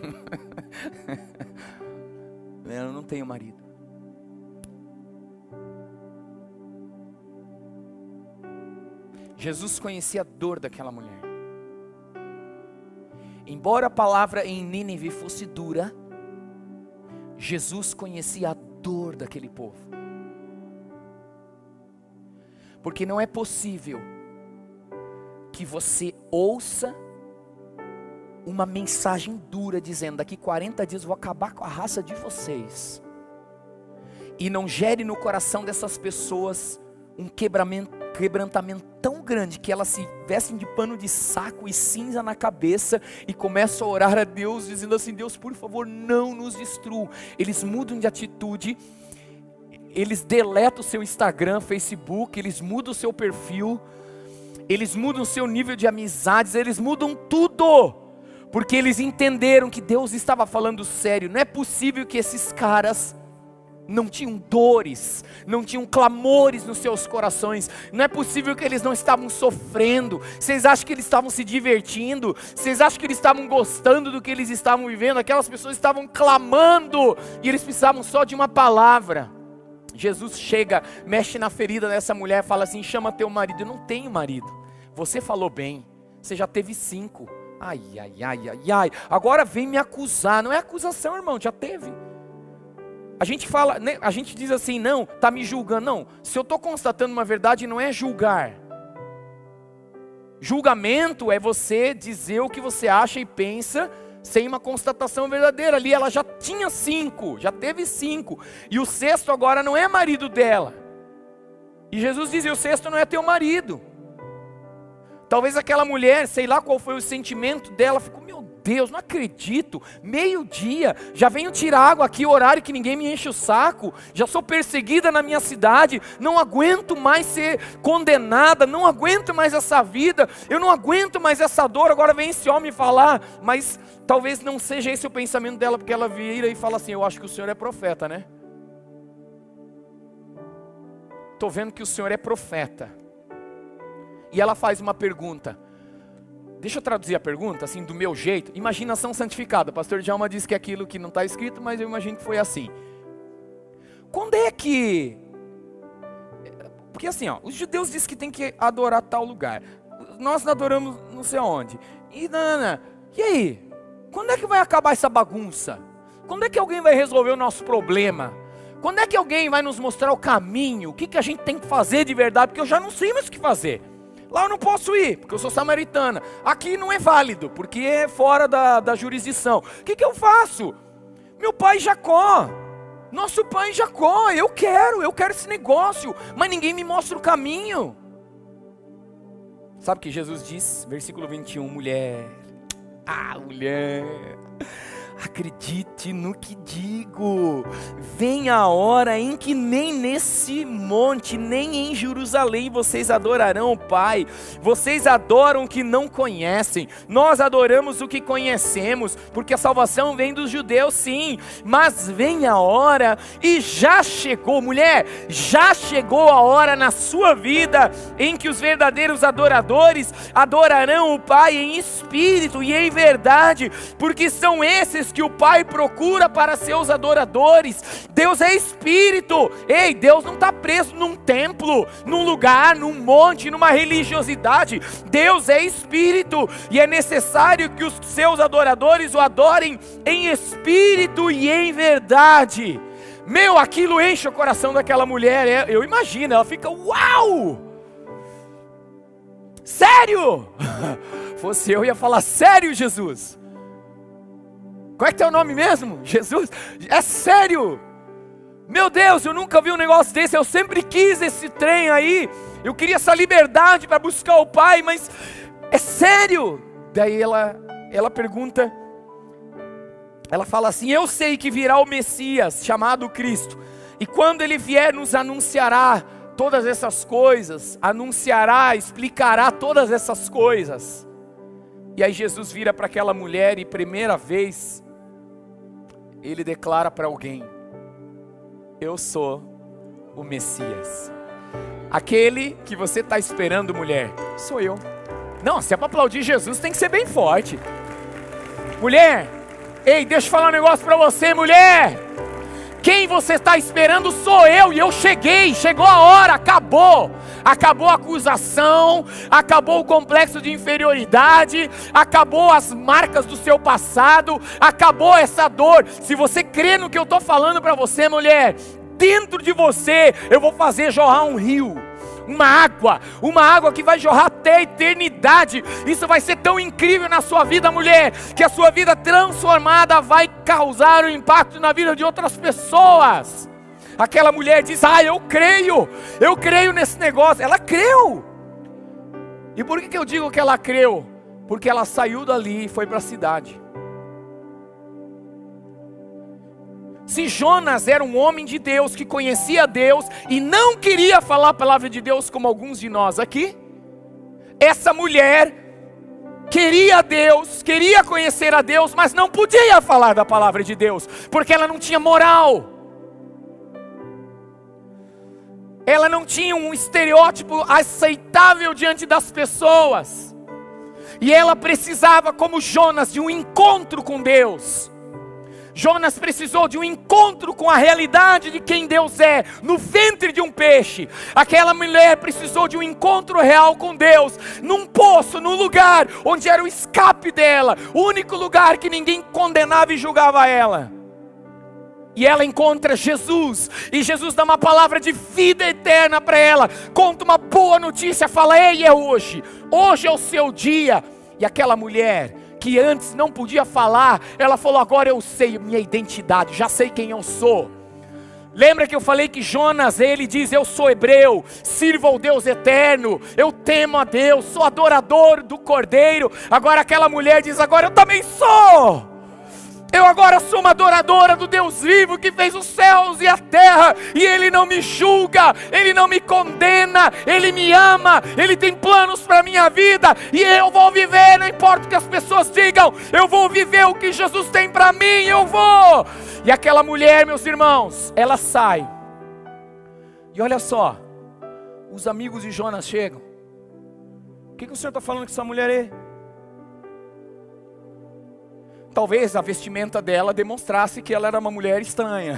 Eu não tenho marido. Jesus conhecia a dor daquela mulher. Embora a palavra em Nínive fosse dura, Jesus conhecia a dor daquele povo. Porque não é possível que você ouça uma mensagem dura dizendo, daqui 40 dias eu vou acabar com a raça de vocês. E não gere no coração dessas pessoas um quebrantamento tão grande que elas se vestem de pano de saco e cinza na cabeça e começam a orar a Deus dizendo assim, Deus, por favor, não nos destrua. Eles mudam de atitude, eles deletam o seu Instagram, Facebook, eles mudam o seu perfil, eles mudam o seu nível de amizades, eles mudam tudo, porque eles entenderam que Deus estava falando sério. Não é possível que esses caras não tinham dores, não tinham clamores nos seus corações. Não é possível que eles não estavam sofrendo. Vocês acham que eles estavam se divertindo? Vocês acham que eles estavam gostando do que eles estavam vivendo? Aquelas pessoas estavam clamando e eles precisavam só de uma palavra. Jesus chega, mexe na ferida dessa mulher, fala assim, chama teu marido. Eu não tenho marido. Você falou bem, você já teve 5. Ai, agora vem me acusar. Não é acusação, irmão, já teve. A gente fala, né, a gente diz assim, não, está me julgando. Não, se eu estou constatando uma verdade, não é julgar. Julgamento é você dizer o que você acha e pensa, sem uma constatação verdadeira. Ali ela já tinha 5, já teve 5. E o 6º agora não é marido dela. E Jesus diz, e o 6º não é teu marido. Talvez aquela mulher, sei lá qual foi o sentimento dela, ficou, meu Deus, não acredito, 12:00, já venho tirar água aqui, horário que ninguém me enche o saco, já sou perseguida na minha cidade, não aguento mais ser condenada, não aguento mais essa vida, eu não aguento mais essa dor, agora vem esse homem falar. Mas talvez não seja esse o pensamento dela, porque ela vira e fala assim, eu acho que o senhor é profeta, né? Estou vendo que o senhor é profeta. E ela faz uma pergunta. Deixa eu traduzir a pergunta, assim, do meu jeito. Imaginação santificada. O pastor Djalma disse que é aquilo que não está escrito, mas eu imagino que foi assim. Quando é que... Porque assim, ó, os judeus dizem que tem que adorar tal lugar. Nós adoramos não sei aonde. E aí? Quando é que vai acabar essa bagunça? Quando é que alguém vai resolver o nosso problema? Quando é que alguém vai nos mostrar o caminho? O que a gente tem que fazer de verdade? Porque eu já não sei mais o que fazer. Lá eu não posso ir, porque eu sou samaritana. Aqui não é válido, porque é fora da jurisdição. O que eu faço? Meu pai Jacó, nosso pai Jacó, eu quero esse negócio, mas ninguém me mostra o caminho. Sabe o que Jesus diz? Versículo 21, mulher. Acredite no que digo. Vem a hora em que nem nesse monte, nem em Jerusalém vocês adorarão o Pai. Vocês adoram o que não conhecem. Nós adoramos o que conhecemos, porque a salvação vem dos judeus, sim. Mas vem a hora, e já chegou, mulher, já chegou a hora na sua vida em que os verdadeiros adoradores adorarão o Pai em espírito e em verdade, porque são esses que o Pai procura para seus adoradores. Deus é espírito. Ei, Deus não está preso num templo, num lugar, num monte, numa religiosidade. Deus é espírito, e é necessário que os seus adoradores o adorem em espírito e em verdade. Meu, aquilo enche o coração daquela mulher. Eu imagino, ela fica, uau! Sério? Fosse eu ia falar, sério, Jesus? Qual é que é o nome mesmo? Jesus? É sério? Meu Deus, eu nunca vi um negócio desse. Eu sempre quis esse trem aí. Eu queria essa liberdade para buscar o Pai, mas é sério? Daí ela pergunta, ela fala assim: eu sei que virá o Messias, chamado Cristo, e quando ele vier nos anunciará todas essas coisas, anunciará, explicará todas essas coisas. E aí Jesus vira para aquela mulher e primeira vez ele declara para alguém: eu sou o Messias. Aquele que você está esperando, mulher, sou eu. Não, se é para aplaudir Jesus, tem que ser bem forte. Mulher, ei, deixa eu falar um negócio para você, mulher. Quem você está esperando sou eu, e eu cheguei, chegou a hora, acabou. Acabou a acusação, acabou o complexo de inferioridade, acabou as marcas do seu passado, acabou essa dor. Se você crê no que eu estou falando para você, mulher, dentro de você eu vou fazer jorrar um rio. Uma água que vai jorrar até a eternidade. Isso vai ser tão incrível na sua vida, mulher, que a sua vida transformada vai causar um impacto na vida de outras pessoas. Aquela mulher diz: eu creio nesse negócio. Ela creu. E por que eu digo que ela creu? Porque ela saiu dali e foi para a cidade. Se Jonas era um homem de Deus, que conhecia Deus e não queria falar a palavra de Deus como alguns de nós aqui, essa mulher queria Deus, queria conhecer a Deus, mas não podia falar da palavra de Deus, porque ela não tinha moral. Ela não tinha um estereótipo aceitável diante das pessoas. E ela precisava, como Jonas, de um encontro com Deus. Jonas precisou de um encontro com a realidade de quem Deus é, no ventre de um peixe. Aquela mulher precisou de um encontro real com Deus, num poço, num lugar onde era o escape dela, o único lugar que ninguém condenava e julgava ela. E ela encontra Jesus, e Jesus dá uma palavra de vida eterna para ela, conta uma boa notícia, fala: ei, é hoje é o seu dia. E aquela mulher, que antes não podia falar, ela falou: agora eu sei minha identidade, já sei quem eu sou. Lembra que eu falei que Jonas, ele diz: eu sou hebreu, sirvo ao Deus eterno, eu temo a Deus, sou adorador do Cordeiro. Agora aquela mulher diz: agora eu também sou. Eu agora sou uma adoradora do Deus vivo, que fez os céus e a terra, e Ele não me julga, Ele não me condena, Ele me ama, Ele tem planos para a minha vida, e eu vou viver, não importa o que as pessoas digam, eu vou viver o que Jesus tem para mim, eu vou. E aquela mulher, meus irmãos, ela sai, e olha só, os amigos de Jonas chegam: o que o senhor está falando que essa mulher é? Talvez a vestimenta dela demonstrasse que ela era uma mulher estranha.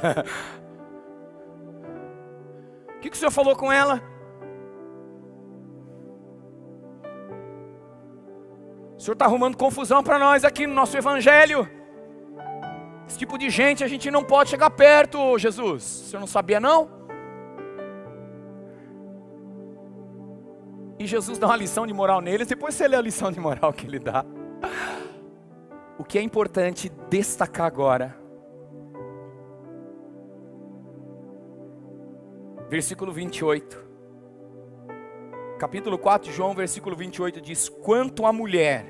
O que o senhor falou com ela? O senhor está arrumando confusão para nós aqui no nosso evangelho. Esse tipo de gente a gente não pode chegar perto, Jesus. O senhor não sabia não? E Jesus dá uma lição de moral neles, depois você lê a lição de moral que ele dá. O que é importante destacar agora, versículo 28, capítulo 4 de João, versículo 28 diz: quanto à mulher,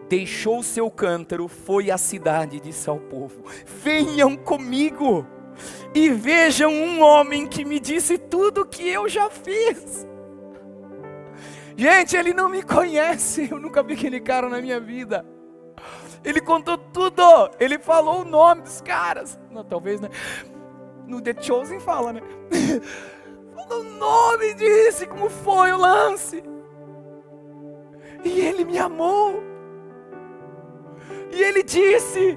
deixou seu cântaro, foi à cidade e disse ao povo: venham comigo e vejam um homem que me disse tudo o que eu já fiz. Gente, ele não me conhece, eu nunca vi aquele cara na minha vida. Ele contou tudo, ele falou o nome dos caras. Não, talvez, né? No The Chosen fala, né? Falou o nome, disse como foi o lance. E ele me amou. E ele disse,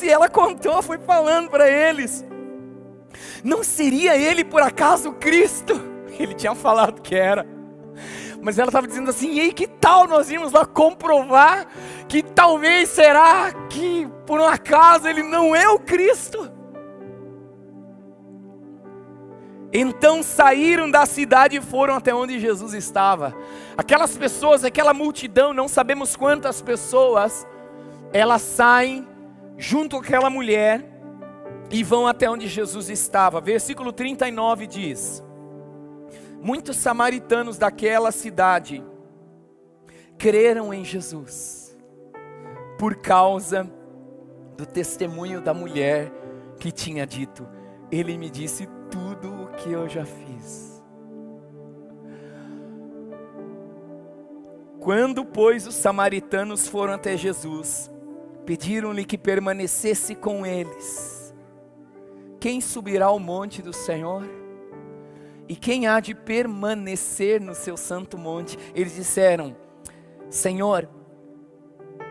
e ela contou, foi falando para eles. Não seria ele por acaso o Cristo? Ele tinha falado que era. Mas ela estava dizendo assim: e aí, que tal nós irmos lá comprovar que talvez será que por um acaso ele não é o Cristo? Então saíram da cidade e foram até onde Jesus estava. Aquelas pessoas, aquela multidão, não sabemos quantas pessoas, elas saem junto com aquela mulher e vão até onde Jesus estava. Versículo 39 diz: muitos samaritanos daquela cidade creram em Jesus por causa do testemunho da mulher que tinha dito: ele me disse tudo o que eu já fiz. Quando, pois, os samaritanos foram até Jesus, pediram-lhe que permanecesse com eles. Quem subirá ao monte do Senhor? E quem há de permanecer no seu santo monte? Eles disseram: Senhor,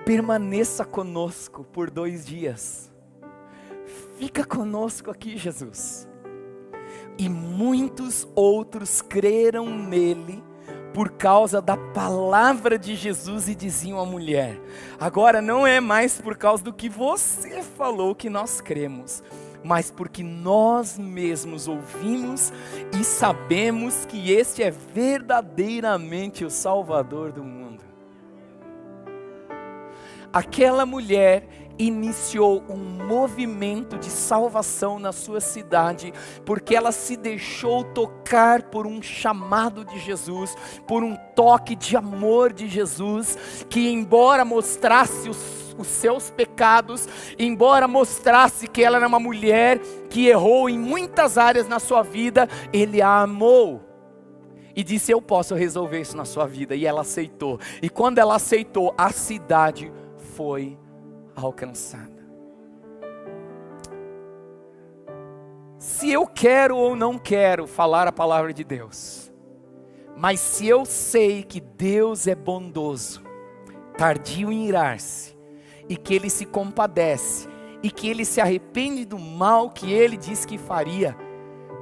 permaneça conosco por 2 dias. Fica conosco aqui, Jesus. E muitos outros creram nele por causa da palavra de Jesus e diziam à mulher: agora não é mais por causa do que você falou que nós cremos, mas porque nós mesmos ouvimos e sabemos que este é verdadeiramente o Salvador do mundo. Aquela mulher iniciou um movimento de salvação na sua cidade, porque ela se deixou tocar por um chamado de Jesus, por um toque de amor de Jesus, que embora mostrasse os seus pecados, embora mostrasse que ela era uma mulher que errou em muitas áreas na sua vida, ele a amou e disse: eu posso resolver isso na sua vida. E ela aceitou, e quando ela aceitou, a cidade foi alcançada. Se eu quero ou não quero falar a palavra de Deus, mas se eu sei que Deus é bondoso, tardio em irar-se, e que Ele se compadece, e que Ele se arrepende do mal que Ele disse que faria,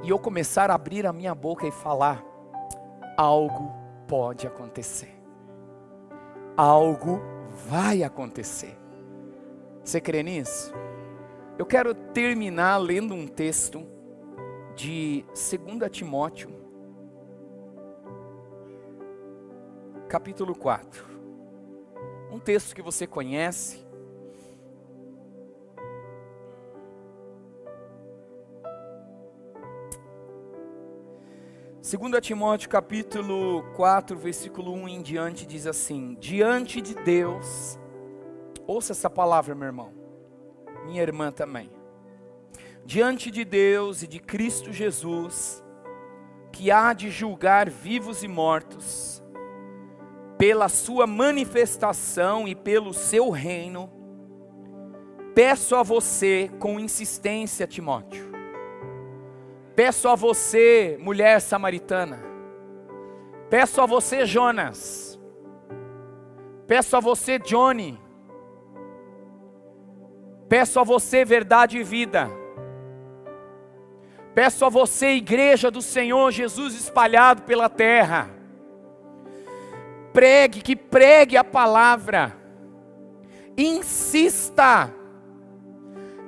e eu começar a abrir a minha boca e falar, algo pode acontecer. Algo vai acontecer. Você crê nisso? Eu quero terminar lendo um texto de 2 Timóteo, capítulo 4. Um texto que você conhece. Segunda Timóteo capítulo 4, versículo 1 em diante diz assim: diante de Deus, ouça essa palavra, meu irmão, minha irmã também. Diante de Deus e de Cristo Jesus, que há de julgar vivos e mortos, pela sua manifestação e pelo seu reino, peço a você com insistência, Timóteo, peço a você, mulher samaritana, peço a você, Jonas, peço a você, Johnny, peço a você, Verdade e Vida, peço a você, igreja do Senhor Jesus espalhado pela terra, que pregue a palavra, insista,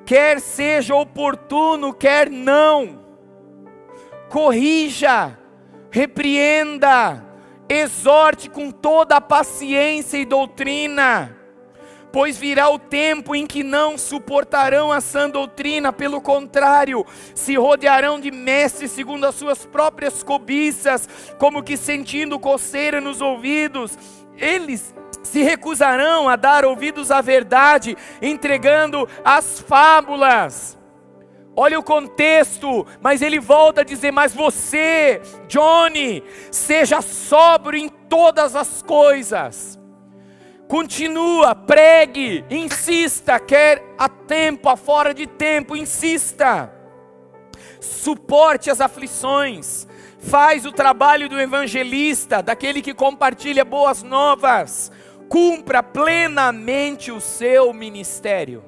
quer seja oportuno, quer não, corrija, repreenda, exorte com toda a paciência e doutrina, pois virá o tempo em que não suportarão a sã doutrina, pelo contrário, se rodearão de mestres segundo as suas próprias cobiças, como que sentindo coceira nos ouvidos, eles se recusarão a dar ouvidos à verdade, entregando as fábulas. Olha o contexto, mas ele volta a dizer, mas você, Johnny, seja sóbrio em todas as coisas. Continua, pregue, insista, quer a tempo, a fora de tempo, insista. Suporte as aflições, faz o trabalho do evangelista, daquele que compartilha boas novas. Cumpra plenamente o seu ministério.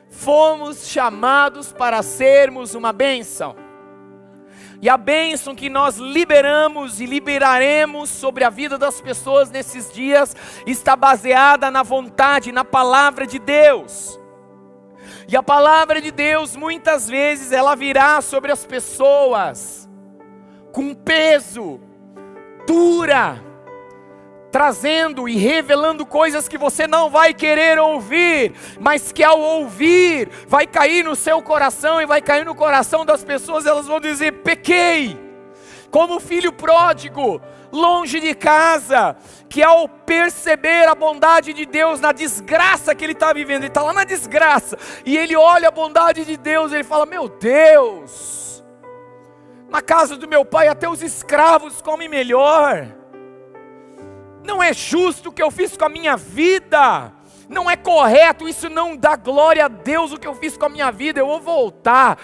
Fomos chamados para sermos uma bênção. E a bênção que nós liberamos e liberaremos sobre a vida das pessoas nesses dias está baseada na vontade, na palavra de Deus. E a palavra de Deus muitas vezes ela virá sobre as pessoas com peso, dura, trazendo e revelando coisas que você não vai querer ouvir, mas que ao ouvir, vai cair no seu coração e vai cair no coração das pessoas, elas vão dizer, pequei, como o filho pródigo, longe de casa, que ao perceber a bondade de Deus na desgraça que ele está vivendo, ele está lá na desgraça, e ele olha a bondade de Deus, ele fala, meu Deus, na casa do meu pai até os escravos comem melhor, não é justo o que eu fiz com a minha vida, não é correto, isso não dá glória a Deus o que eu fiz com a minha vida. Eu vou voltar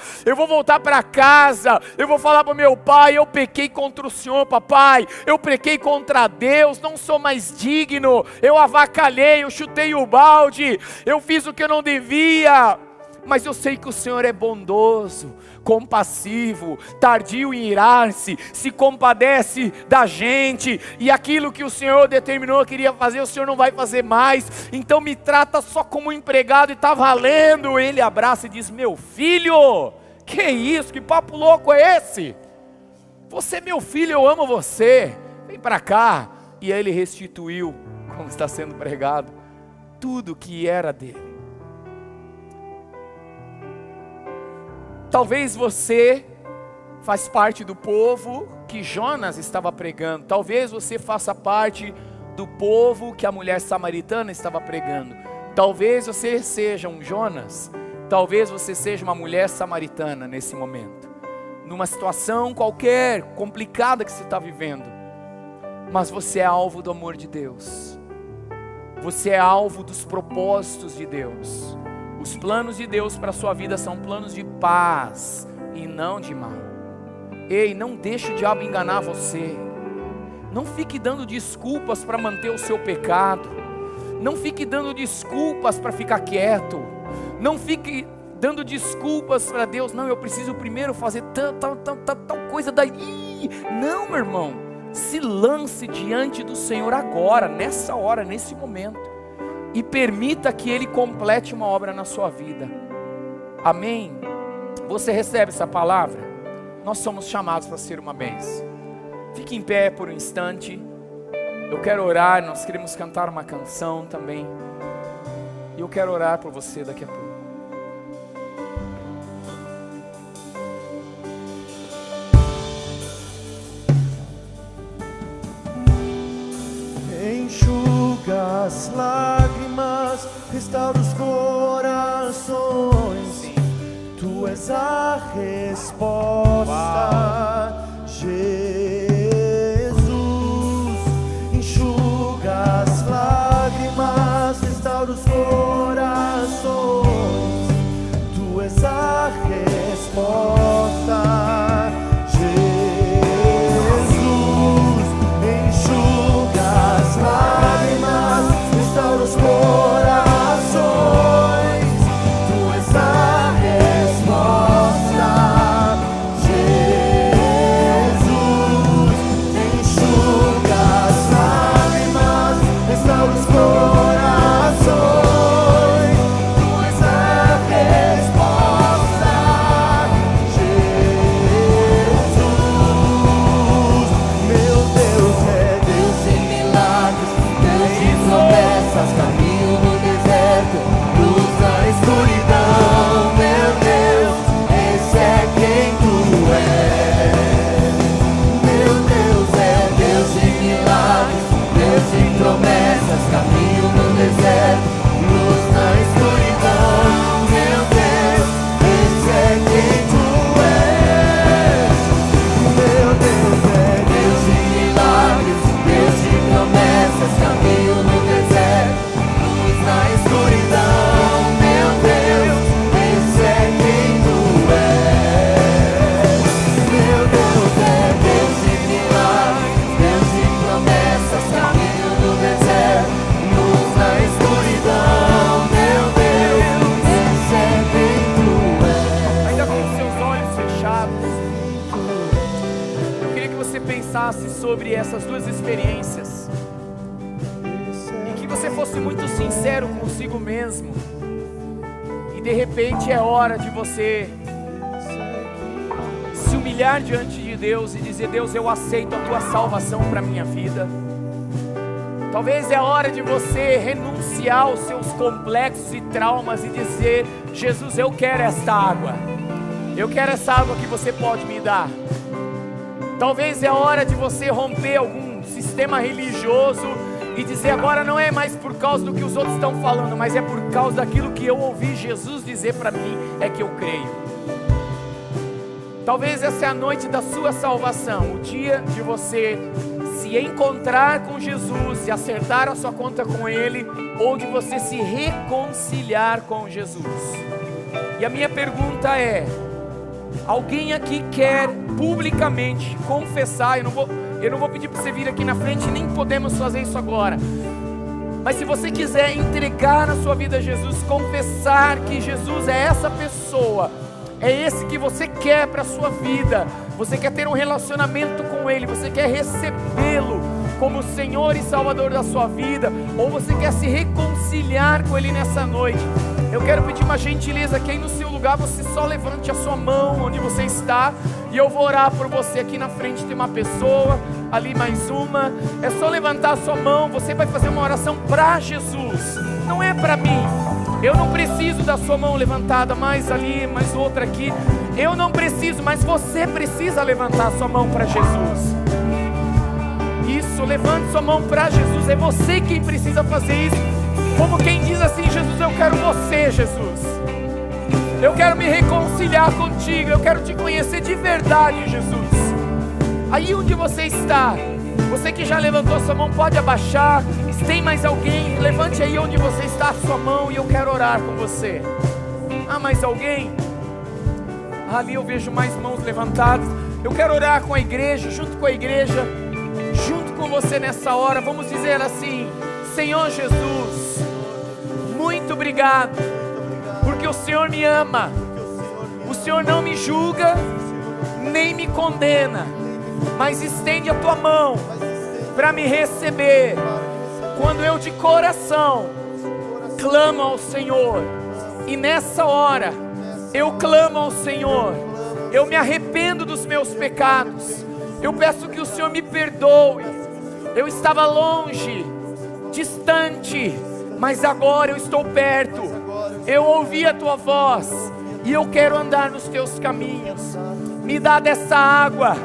para casa, eu vou falar para o meu pai, eu pequei contra o Senhor papai, eu pequei contra Deus, não sou mais digno, eu avacalhei, eu chutei o balde, eu fiz o que eu não devia, mas eu sei que o Senhor é bondoso, compassivo, tardio em irar-se, se compadece da gente, e aquilo que o Senhor determinou que queria fazer, o Senhor não vai fazer mais, então me trata só como empregado e está valendo. Ele abraça e diz, meu filho, que isso, que papo louco é esse? Você é meu filho, eu amo você, vem para cá. E aí ele restituiu, como está sendo pregado, tudo que era dele. Talvez você faz parte do povo que Jonas estava pregando. Talvez você faça parte do povo que a mulher samaritana estava pregando. Talvez você seja um Jonas. Talvez você seja uma mulher samaritana nesse momento. Numa situação qualquer, complicada que você está vivendo. Mas você é alvo do amor de Deus. Você é alvo dos propósitos de Deus. Os planos de Deus para a sua vida são planos de paz e não de mal. Ei, não deixe o diabo enganar você. Não fique dando desculpas para manter o seu pecado. Não fique dando desculpas para ficar quieto. Não fique dando desculpas para Deus. Não, eu preciso primeiro fazer tal coisa daí. Não, meu irmão. Se lance diante do Senhor agora, nessa hora, nesse momento. E permita que Ele complete uma obra na sua vida. Amém? Você recebe essa palavra? Nós somos chamados para ser uma bênção. Fique em pé por um instante. Eu quero orar, nós queremos cantar uma canção também. E eu quero orar por você daqui a pouco. Enxuga as lágrimas, restaura os corações. Sim. Tu és a resposta. Uau. Jesus, enxuga as lágrimas, restaura os corações. Tu és a resposta. falasse sobre essas duas experiências e que você fosse muito sincero consigo mesmo. E de repente é hora de você se humilhar diante de Deus e dizer: Deus, eu aceito a tua salvação para a minha vida. Talvez é hora de você renunciar aos seus complexos e traumas e dizer: Jesus, eu quero esta água. Eu quero essa água que você pode me dar. Talvez é hora de você romper algum sistema religioso e dizer: agora não é mais por causa do que os outros estão falando, mas é por causa daquilo que eu ouvi Jesus dizer para mim, é que eu creio. Talvez essa é a noite da sua salvação, o dia de você se encontrar com Jesus e acertar a sua conta com Ele, ou de você se reconciliar com Jesus. E a minha pergunta é: alguém aqui quer publicamente confessar? Eu não vou pedir para você vir aqui na frente, nem podemos fazer isso agora. Mas se você quiser entregar a sua vida a Jesus, confessar que Jesus é essa pessoa, é esse que você quer para a sua vida, você quer ter um relacionamento com Ele, você quer recebê-lo como Senhor e Salvador da sua vida, ou você quer se reconciliar com Ele nessa noite, eu quero pedir uma gentileza que aí no seu lugar você só levante a sua mão onde você está, e eu vou orar por você. Aqui na frente tem uma pessoa, ali mais uma. É só levantar a sua mão, você vai fazer uma oração para Jesus, não é para mim. Eu não preciso da sua mão levantada, mais ali, mais outra aqui. Eu não preciso, mas você precisa levantar a sua mão para Jesus. Isso, levante sua mão para Jesus. É você quem precisa fazer isso. Como quem diz assim: Jesus, eu quero você, Jesus. Eu quero me reconciliar contigo. Eu quero te conhecer de verdade, Jesus. Aí onde você está, você que já levantou sua mão, pode abaixar. Se tem mais alguém, levante aí onde você está a sua mão e eu quero orar com você. Ah, mais alguém? Ali eu vejo mais mãos levantadas. Eu quero orar com a igreja, junto com a igreja, junto com você nessa hora. Vamos dizer assim: Senhor Jesus, muito obrigado, porque o Senhor me ama. O Senhor não me julga, nem me condena, mas estende a tua mão para me receber. Quando eu de coração clamo ao Senhor, e nessa hora eu clamo ao Senhor, eu me arrependo dos meus pecados, eu peço que o Senhor me perdoe. Eu estava longe, distante, mas agora eu estou perto. Eu ouvi a tua voz e eu quero andar nos teus caminhos. Me dá dessa água,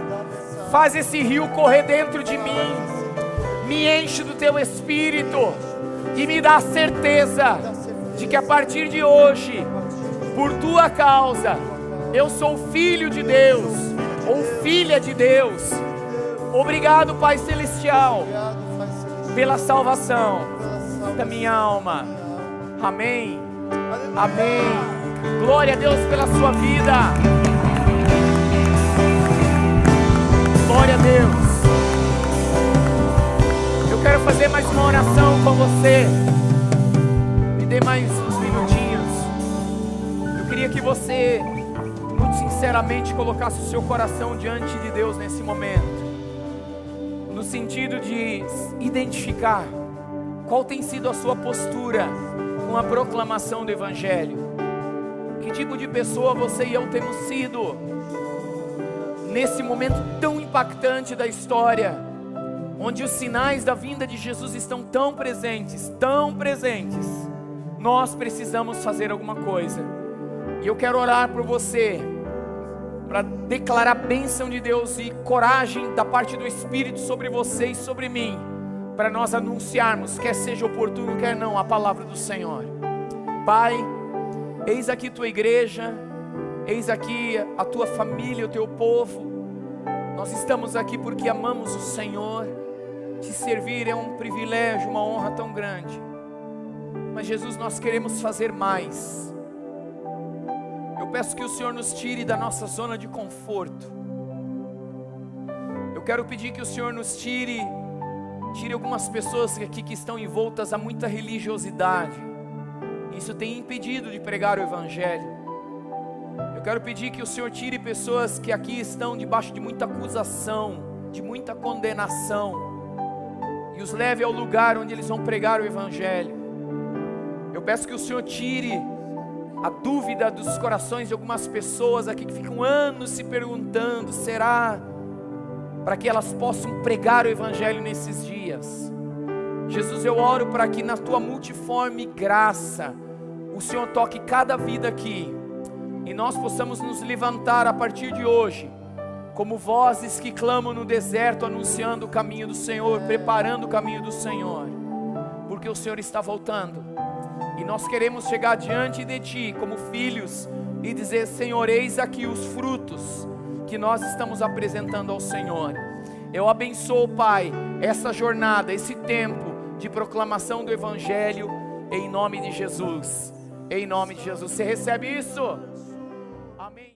faz esse rio correr dentro de mim, me enche do teu Espírito e me dá a certeza de que a partir de hoje, por tua causa, eu sou filho de Deus ou filha de Deus. Obrigado, Pai Celestial, pela salvação da minha alma. Amém. Amém. Glória a Deus pela sua vida. Glória a Deus. Eu quero fazer mais uma oração com você. Me dê mais uns minutinhos. Eu queria que você, muito sinceramente, colocasse o seu coração diante de Deus nesse momento, no sentido de identificar qual tem sido a sua postura com a proclamação do Evangelho. Que tipo de pessoa você e eu temos sido nesse momento tão impactante da história, onde os sinais da vinda de Jesus estão tão presentes, nós precisamos fazer alguma coisa. E eu quero orar por você, para declarar a bênção de Deus e coragem da parte do Espírito sobre você e sobre mim, para nós anunciarmos, quer seja oportuno, quer não, a palavra do Senhor. Pai, eis aqui tua igreja, eis aqui a tua família, o teu povo. Nós estamos aqui porque amamos o Senhor. Te servir é um privilégio, uma honra tão grande. Mas Jesus, nós queremos fazer mais. Eu peço que o Senhor nos tire da nossa zona de conforto. Eu quero pedir que o Senhor nos tire algumas pessoas aqui que estão envoltas a muita religiosidade. Isso tem impedido de pregar o Evangelho. Eu quero pedir que o Senhor tire pessoas que aqui estão debaixo de muita acusação, de muita condenação e os leve ao lugar onde eles vão pregar o Evangelho. Eu peço que o Senhor tire a dúvida dos corações de algumas pessoas aqui que ficam anos se perguntando: será? Para que elas possam pregar o Evangelho nesses dias. Jesus, eu oro para que na Tua multiforme graça o Senhor toque cada vida aqui e nós possamos nos levantar a partir de hoje como vozes que clamam no deserto, anunciando o caminho do Senhor, preparando o caminho do Senhor, porque o Senhor está voltando e nós queremos chegar diante de Ti como filhos e dizer: Senhor, eis aqui os frutos que nós estamos apresentando ao Senhor. Eu abençoo, Pai, essa jornada, esse tempo de proclamação do Evangelho, em nome de Jesus. Em nome de Jesus. Você recebe isso? Amém.